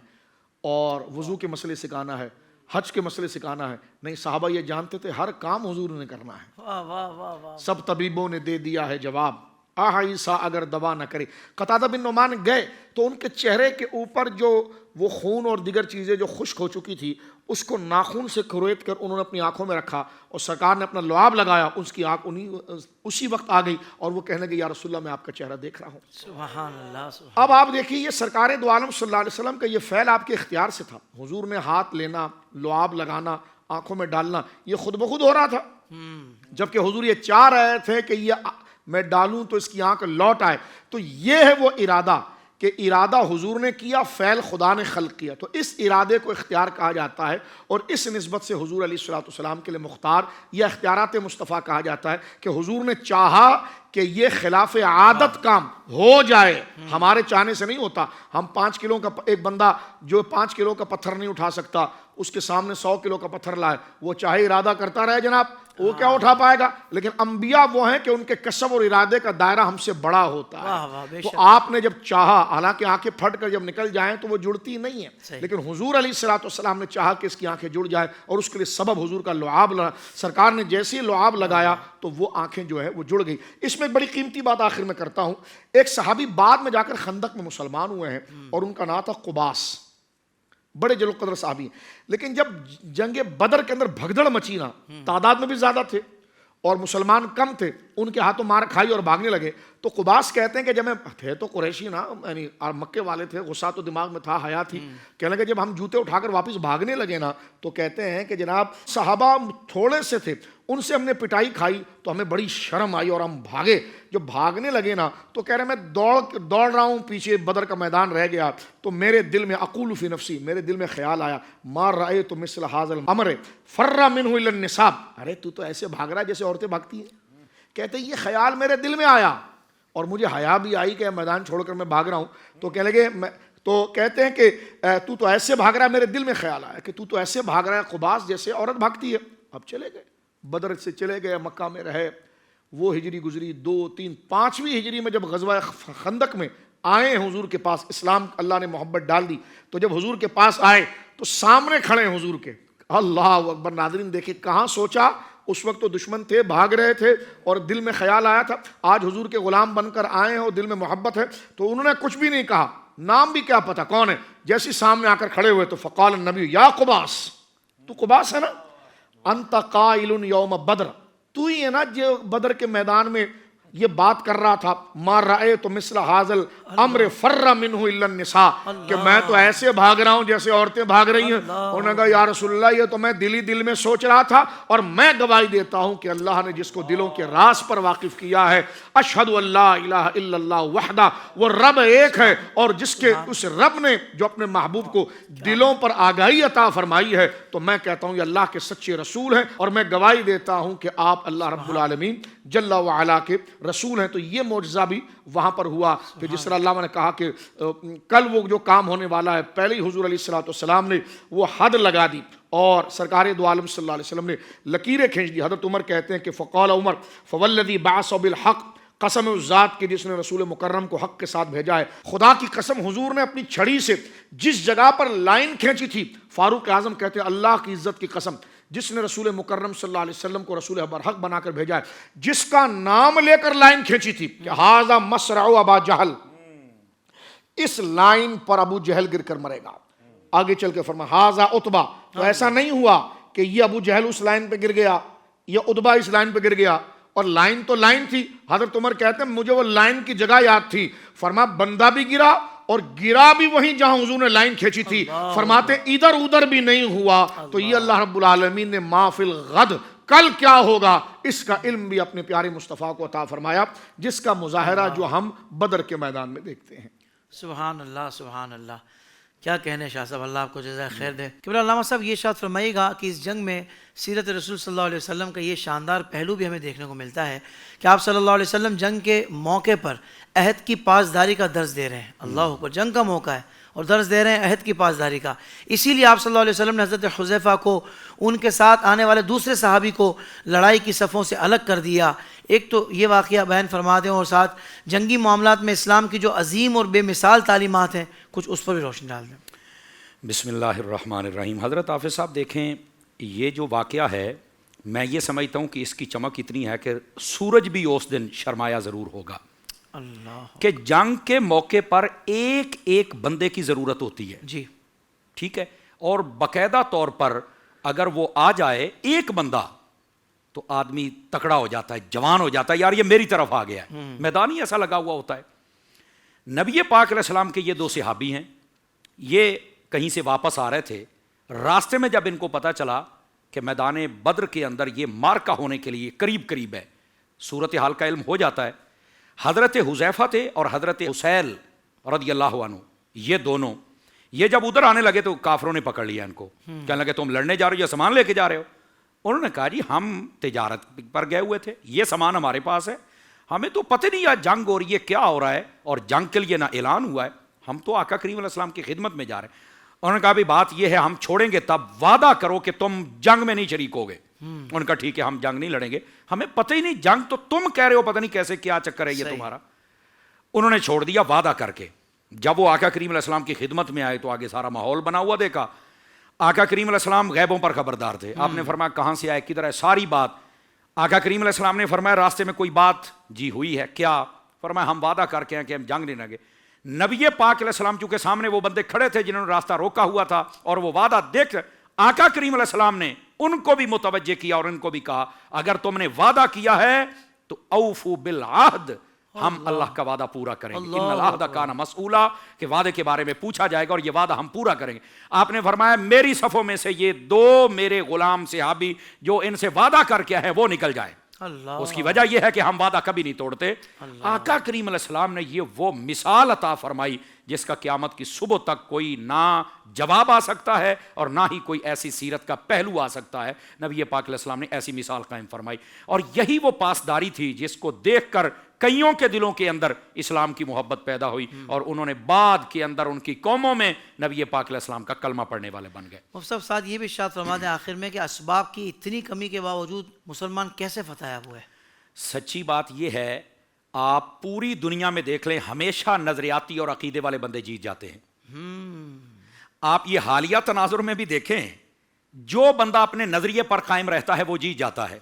اور وضو کے مسئلے سکھانا ہے، حج کے مسئلے سکھانا ہے. نہیں، صحابہ یہ جانتے تھے ہر کام حضور نے کرنا ہے. واہ واہ واہ واہ. سب طبیبوں نے دے دیا ہے جواب، عیسیٰ اگر دوا نہ کرے. قتادہ بن نعمان گئے تو ان کے چہرے کے اوپر جو وہ خون اور دیگر چیزیں جو خشک ہو چکی تھی اس کو ناخن سے کھرویت کر انہوں نے اپنی آنکھوں میں رکھا اور سرکار نے اپنا لعاب لگایا. اس کی آنکھ اسی وقت آ گئی اور وہ کہنے لگے یا رسول اللہ میں آپ کا چہرہ دیکھ رہا ہوں. سبحان اللہ. سبحان. اب آپ دیکھیے یہ سرکار دو عالم صلی اللہ علیہ وسلم کا یہ فعل آپ کے اختیار سے تھا. حضور نے ہاتھ لینا، لعاب لگانا، آنکھوں میں ڈالنا، یہ خود بخود ہو رہا تھا. جبکہ حضور یہ چاہ رہے تھے کہ یہ میں ڈالوں تو اس کی آنکھ لوٹ آئے. تو یہ ہے وہ ارادہ کہ ارادہ حضور نے کیا، فعل خدا نے خلق کیا. تو اس ارادے کو اختیار کہا جاتا ہے اور اس نسبت سے حضور علیہ الصلوۃ والسلام کے لیے مختار یا اختیارات مصطفیٰ کہا جاتا ہے کہ حضور نے چاہا کہ یہ خلاف عادت کام ہو جائے. ہمارے چاہنے سے نہیں ہوتا. ہم 5 کلو کا ایک بندہ جو 5 کلو کا پتھر نہیں اٹھا سکتا، اس کے سامنے 100 کلو کا پتھر لائے، وہ چاہے ارادہ کرتا رہے جناب، وہ کیا اٹھا پائے گا. لیکن انبیاء وہ ہیں کہ ان کے کسب اور ارادے کا دائرہ ہم سے بڑا ہوتا ہے. تو آپ نے جب چاہا، حالانکہ آنکھیں پھٹ کر جب نکل جائیں تو وہ جڑتی نہیں ہیں، لیکن حضور علیہ الصلوۃ والسلام نے چاہا کہ اس کی آنکھیں جڑ جائیں اور اس کے لیے سبب حضور کا لعاب لگا. سرکار نے جیسے ہی لعاب لگایا تو وہ آنکھیں جو ہے وہ جڑ گئی. اس میں ایک بڑی قیمتی بات آخر میں کرتا ہوں. ایک صحابی بعد میں جا کر خندق میں مسلمان ہوئے ہیں اور ان کا نام تھا قباس، بڑے جلیل القدر صحابی ہیں. لیکن جب جنگ بدر کے اندر بھگدڑ مچی نا، تعداد میں بھی زیادہ تھے اور مسلمان کم تھے، ان کے ہاتھوں مار کھائی اور بھاگنے لگے. تو قباس کہتے ہیں کہ جب تھے تو قریشی نا، یعنی مکے والے تھے، غصہ تو دماغ میں تھا، حیا تھی. کہنے لگے جب ہم جوتے اٹھا کر واپس بھاگنے لگے نا تو کہتے ہیں کہ جناب صحابہ تھوڑے سے تھے، ان سے ہم نے پٹائی کھائی تو ہمیں بڑی شرم آئی اور ہم بھاگے. جب بھاگنے لگے نا تو کہہ رہے میں دوڑ رہا ہوں، پیچھے بدر کا میدان رہ گیا تو میرے دل میں اقول فی نفسی، میرے دل میں خیال آیا مار رائے تو مثل حاضر الامر فر منہ الا النساء. ارے تو ایسے بھاگ رہا ہے جیسے عورتیں بھاگتی ہیں. کہتے ہیں یہ خیال میرے دل میں آیا اور مجھے حیا بھی آئی کہ میدان چھوڑ کر میں بھاگ رہا ہوں. تو کہنے لگے تو کہتے ہیں کہ تو ایسے بھاگ رہا ہے، میرے دل میں خیال آیا کہ تو ایسے بھاگ رہا ہے قباس جیسے عورت بھاگتی ہے. اب چلے گئے، بدر سے چلے گئے، مکہ میں رہے. وہ ہجری گزری 2، 3، 5ویں ہجری میں جب غزوہ خندق میں آئے حضور کے پاس، اسلام اللہ نے محبت ڈال دی. تو جب حضور کے پاس آئے تو سامنے کھڑے حضور کے. اللہ اکبر. ناظرین دیکھیں کہاں سوچا، اس وقت تو دشمن تھے، بھاگ رہے تھے اور دل میں خیال آیا تھا. آج حضور کے غلام بن کر آئے ہیں اور دل میں محبت ہے. تو انہوں نے کچھ بھی نہیں کہا، نام بھی کیا پتا کون ہے. جیسے سامنے آ کر کھڑے ہوئے تو فقال النبی یا قباس، تو قباس ہے نا، انت قائل یوم بدر، تو ہی ہے نا جو بدر کے میدان میں یہ بات کر رہا تھا مار رائے تو مثل حاضل امر فر منہ الا النساء، کہ میں تو ایسے بھاگ رہا ہوں جیسے عورتیں بھاگ رہی ہیں. انہوں نے کہا یا رسول اللہ یہ تو میں دل میں سوچ رہا تھا اور میں گواہی دیتا ہوں کہ اللہ نے جس کو دلوں کے راز پر واقف کیا ہے، اشہد ان لا الہ الا اللہ وحدہ، وہ رب ایک ہے اور جس کے اس رب نے جو اپنے محبوب کو دلوں پر آگاہی عطا فرمائی ہے، تو میں کہتا ہوں یہ اللہ کے سچے رسول ہیں اور میں گواہی دیتا ہوں کہ آپ اللہ رب العالمین جل وعلا کے رسول ہیں. تو یہ معجزہ بھی وہاں پر ہوا کہ جس طرح اللہ نے کہا کہ کل وہ جو کام ہونے والا ہے پہلے ہی حضور علیہ الصلوۃ والسلام نے وہ حد لگا دی اور سرکار دو عالم صلی اللہ علیہ وسلم نے لکیریں کھینچ دی. حضرت عمر کہتے ہیں کہ فقال عمر فوالذی بعث بالحق، قسم اس ذات کی جس نے رسول مکرم کو حق کے ساتھ بھیجا ہے. خدا کی قسم حضور نے اپنی چھڑی سے جس جگہ پر لائن کھینچی تھی، فاروق اعظم کہتے ہیں اللہ کی عزت کی قسم جس نے رسول مکرم صلی اللہ علیہ وسلم کو رسول برحق بنا کر بھیجا ہے, جس کا نام لے کر لائن کھینچی تھی کہ ھذا مصرع ابا جہل, اس لائن پر ابو جہل گر کر مرے گا. آگے چل کے فرمایا ھذا عتبہ, تو ایسا نہیں ہوا کہ یہ ابو جہل اس لائن پہ گر گیا, یہ عتبہ اس لائن پہ گر گیا, اور لائن تو لائن تھی. حضرت عمر کہتے ہیں مجھے وہ لائن کی جگہ یاد تھی, فرمایا بندہ بھی گرا اور گرا بھی وہیں جہاں حضور نے لائن کھینچی تھی. فرماتے ادھر ادھر بھی نہیں ہوا. تو یہ اللہ رب العالمین نے ما فی الغد, کل کیا ہوگا, اس کا علم بھی اپنے پیارے مصطفیٰ کو عطا فرمایا, جس کا مظاہرہ جو ہم بدر کے میدان میں دیکھتے ہیں. سبحان اللہ سبحان اللہ, کیا کہنے شاہ صاحب, اللہ آپ کو جزائے خیر دے. قبلہ علامہ صاحب یہ ارشاد فرمائیے گا کہ اس جنگ میں سیرت رسول صلی اللہ علیہ وسلم کا یہ شاندار پہلو بھی ہمیں دیکھنے کو ملتا ہے کہ آپ صلی اللہ علیہ وسلم جنگ کے موقع پر عہد کی پاسداری کا درس دے رہے ہیں. اللہ اکبر, جنگ کا موقع ہے اور درس دے رہے ہیں عہد کی پاسداری کا. اسی لیے آپ صلی اللہ علیہ وسلم نے حضرت حذیفہ کو, ان کے ساتھ آنے والے دوسرے صحابی کو لڑائی کی صفوں سے الگ کر دیا. ایک تو یہ واقعہ بیان فرما دیں, اور ساتھ جنگی معاملات میں اسلام کی جو عظیم اور بے مثال تعلیمات ہیں کچھ اس پر بھی روشنی ڈال دیں. بسم اللہ الرحمن الرحیم. حضرت حافظ صاحب دیکھیں, یہ جو واقعہ ہے میں یہ سمجھتا ہوں کہ اس کی چمک اتنی ہے کہ سورج بھی اس دن شرمایا ضرور ہوگا. اللہ کہ جنگ کے موقع پر ایک ایک بندے کی ضرورت ہوتی ہے. جی ٹھیک ہے, اور باقاعدہ طور پر اگر وہ آ جائے ایک بندہ تو آدمی تکڑا ہو جاتا ہے, جوان ہو جاتا ہے, یار یہ میری طرف آ گیا ہے. میدان ہی ایسا لگا ہوا ہوتا ہے. نبی پاک علیہ السلام کے یہ دو صحابی ہیں, یہ کہیں سے واپس آ رہے تھے. راستے میں جب ان کو پتہ چلا کہ میدان بدر کے اندر یہ مارکا ہونے کے لیے قریب قریب ہے, صورتحال کا علم ہو جاتا ہے. حضرت حذیفہ تھے اور حضرت اسیل رضی اللہ عنہ, یہ دونوں, یہ جب ادھر آنے لگے تو کافروں نے پکڑ لیا ان کو. کہنے لگے تم لڑنے جا رہے ہو یا سامان لے کے جا رہے ہو؟ انہوں نے کہا جی ہم تجارت پر گئے ہوئے تھے, یہ سامان ہمارے پاس ہے, ہمیں تو پتہ نہیں یار جنگ ہو رہی ہے, کیا ہو رہا ہے, اور جنگ کے لیے نہ اعلان ہوا ہے, ہم تو آقا کریم علیہ السلام کی خدمت میں جا رہے ہیں. انہوں نے کہا بھی بات یہ ہے, ہم چھوڑیں گے تب وعدہ کرو کہ تم جنگ میں نہیں شریک ہوگے. ان کا ٹھیک ہے ہم جنگ نہیں لڑیں گے, ہمیں پتہ ہی نہیں, جنگ تو تم کہہ رہے ہو, پتہ نہیں کیسے کیا چکر ہے یہ تمہارا. انہوں نے چھوڑ دیا وعدہ کر کے. جب وہ آقا کریم علیہ السلام کی خدمت میں آئے تو آگے سارا ماحول بنا ہوا دیکھا. آقا کریم علیہ السلام غیبوں پر خبردار تھے. آپ نے فرمایا کہاں سے آئے, کدھر ہے, ساری بات. آقا کریم علیہ السلام نے فرمایا راستے میں کوئی بات جی ہوئی ہے کیا؟ فرمایا ہم وعدہ کر کے ہیں کہ ہم جنگ نہیں لگے. نبی پاک علیہ السلام چونکہ سامنے وہ بندے کھڑے تھے جنہوں نے راستہ روکا ہوا تھا, اور وہ وعدہ دیکھ آقا کریم علیہ السلام نے ان کو بھی متوجہ کیا اور ان کو بھی کہا اگر تم نے وعدہ کیا ہے تو اوفو بالعہد, ہم اللہ کا وعدہ پورا کریں گے. ان العہد کان مسئولا, کہ وعدے کے بارے میں پوچھا جائے گا اور یہ وعدہ ہم پورا کریں گے. آپ نے فرمایا میری صفوں میں سے یہ دو میرے غلام صحابی جو ان سے وعدہ کر کے ہیں وہ نکل جائے. اللہ, اس کی وجہ یہ ہے کہ ہم وعدہ کبھی نہیں توڑتے. آقا کریم علیہ السلام نے یہ وہ مثال عطا فرمائی جس کا قیامت کی صبح تک کوئی نہ جواب آ سکتا ہے اور نہ ہی کوئی ایسی سیرت کا پہلو آ سکتا ہے. نبی پاک علیہ السلام نے ایسی مثال قائم فرمائی, اور یہی وہ پاسداری تھی جس کو دیکھ کر کئیوں کے دلوں کے اندر اسلام کی محبت پیدا ہوئی, اور انہوں نے بعد کے اندر ان کی قوموں میں نبی پاک علیہ السلام کا کلمہ پڑھنے والے بن گئے. مفتی صاحب ساتھ یہ بھی ارشاد فرما دیں آخر میں کہ اسباب کی اتنی کمی کے باوجود مسلمان کیسے فتح یاب ہوئے؟ سچی بات یہ ہے, آپ پوری دنیا میں دیکھ لیں ہمیشہ نظریاتی اور عقیدے والے بندے جیت جاتے ہیں. آپ یہ حالیہ تناظر میں بھی دیکھیں, جو بندہ اپنے نظریے پر قائم رہتا ہے وہ جیت جاتا ہے.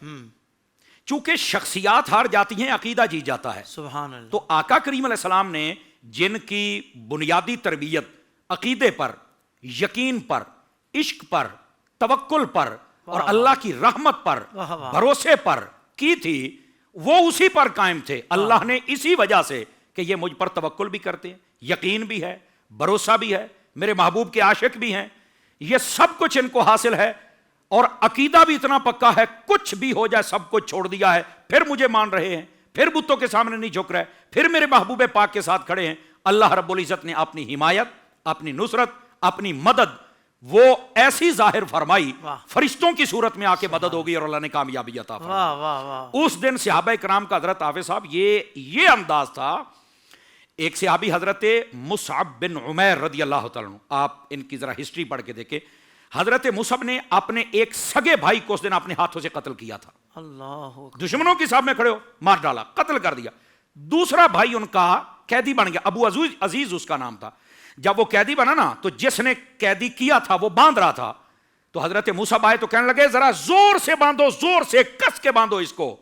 چونکہ شخصیات ہار جاتی ہیں, عقیدہ جیت جاتا ہے. سبحان اللہ. تو آقا کریم علیہ السلام نے جن کی بنیادی تربیت عقیدے پر, یقین پر, عشق پر, توکل پر اور اللہ کی رحمت پر, بھروسے پر کی تھی, وہ اسی پر قائم تھے. اللہ نے اسی وجہ سے کہ یہ مجھ پر توکل بھی کرتے ہیں, یقین بھی ہے, بھروسہ بھی ہے, میرے محبوب کے عاشق بھی ہیں, یہ سب کچھ ان کو حاصل ہے, اور عقیدہ بھی اتنا پکا ہے کچھ بھی ہو جائے سب کچھ چھوڑ دیا ہے, پھر مجھے مان رہے ہیں, پھر بتوں کے سامنے نہیں جھک رہے, پھر میرے محبوب پاک کے ساتھ کھڑے ہیں. اللہ رب العزت نے اپنی حمایت, اپنی نصرت, اپنی مدد وہ ایسی ظاہر فرمائی, فرشتوں کی صورت میں آ کے مدد ہوگی اور اللہ نے کامیابی عطا فرمائی. اس دن صحابہ کرام کا حضرت حافظ صاحب یہ انداز تھا. ایک صحابی حضرت مصعب بن عمیر رضی اللہ تعالیٰ عنہ, آپ ان کی ذرا ہسٹری پڑھ کے دیکھیں. حضرت مصعب نے اپنے ایک سگے بھائی کو اس دن اپنے ہاتھوں سے قتل کیا تھا. اللہ, دشمنوں کے سامنے کھڑے ہو مار ڈالا, قتل کر دیا. دوسرا بھائی ان کا قیدی بن گیا, ابو عزیز اس کا نام تھا. جب وہ قیدی بنا نا تو جس نے قیدی کیا تھا وہ باندھ رہا تھا, تو حضرت موسیٰ آئے تو کہنے لگے ذرا زور سے باندھو، زور سے کس کے باندھو اس کو.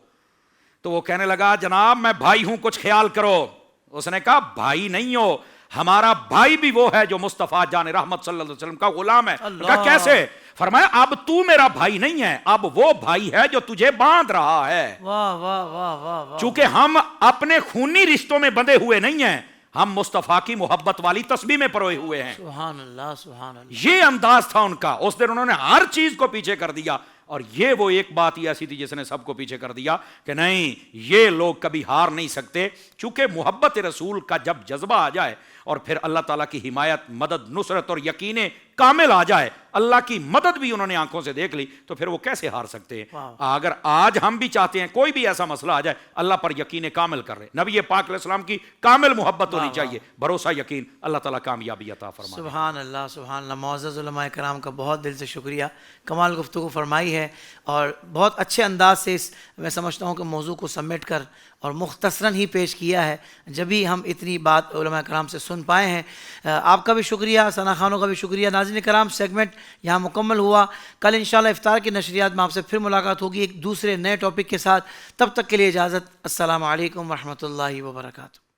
تو وہ کہنے لگا جناب میں بھائی ہوں، کچھ خیال کرو. اس نے کہا بھائی نہیں ہو، ہمارا بھائی بھی وہ ہے جو مصطفیٰ جان رحمت صلی اللہ علیہ وسلم کا غلام ہے. کہا کیسے؟ فرمایا اب تو میرا بھائی نہیں ہے، اب وہ بھائی ہے جو تجھے باندھ رہا ہے. واہ واہ واہ واہ واہ. چونکہ ہم اپنے خونی رشتوں میں بندھے ہوئے نہیں ہیں، ہم مصطفیٰ کی محبت والی تسبیح میں پروئے ہوئے ہیں. سبحان اللہ سبحان اللہ. یہ انداز تھا ان کا. اس دن انہوں نے ہر چیز کو پیچھے کر دیا، اور یہ وہ ایک بات ہی ایسی تھی جس نے سب کو پیچھے کر دیا کہ نہیں یہ لوگ کبھی ہار نہیں سکتے. چونکہ محبت رسول کا جب جذبہ آ جائے اور پھر اللہ تعالیٰ کی حمایت، مدد، نصرت اور یقین کامل آ جائے، اللہ کی مدد بھی انہوں نے آنکھوں سے دیکھ لی، تو پھر وہ کیسے ہار سکتے ہیں. اگر آج ہم بھی چاہتے ہیں کوئی بھی ایسا مسئلہ آ جائے، اللہ پر یقین کامل کر رہے. نبی پاک علیہ السلام کی کامل محبت ہونی چاہیے، بھروسہ، یقین. اللہ تعالیٰ کامیابی عطا فرمائے. سبحان اللہ سبحان اللہ. معزز علماء کرام کا بہت دل سے شکریہ، کمال گفتگو فرمائی ہے اور بہت اچھے انداز سے میں سمجھتا ہوں کہ موضوع کو سمیٹ کر اور مختصراً ہی پیش کیا ہے، جبھی ہم اتنی بات علماء کرام سے سن پائے ہیں. آپ کا بھی شکریہ، ثنا خانوں کا بھی شکریہ. ناظرین کرام سیگمنٹ یہاں مکمل ہوا. کل انشاءاللہ افطار کی نشریات میں آپ سے پھر ملاقات ہوگی ایک دوسرے نئے ٹاپک کے ساتھ. تب تک کے لیے اجازت. السلام علیکم ورحمۃ اللہ وبرکاتہ.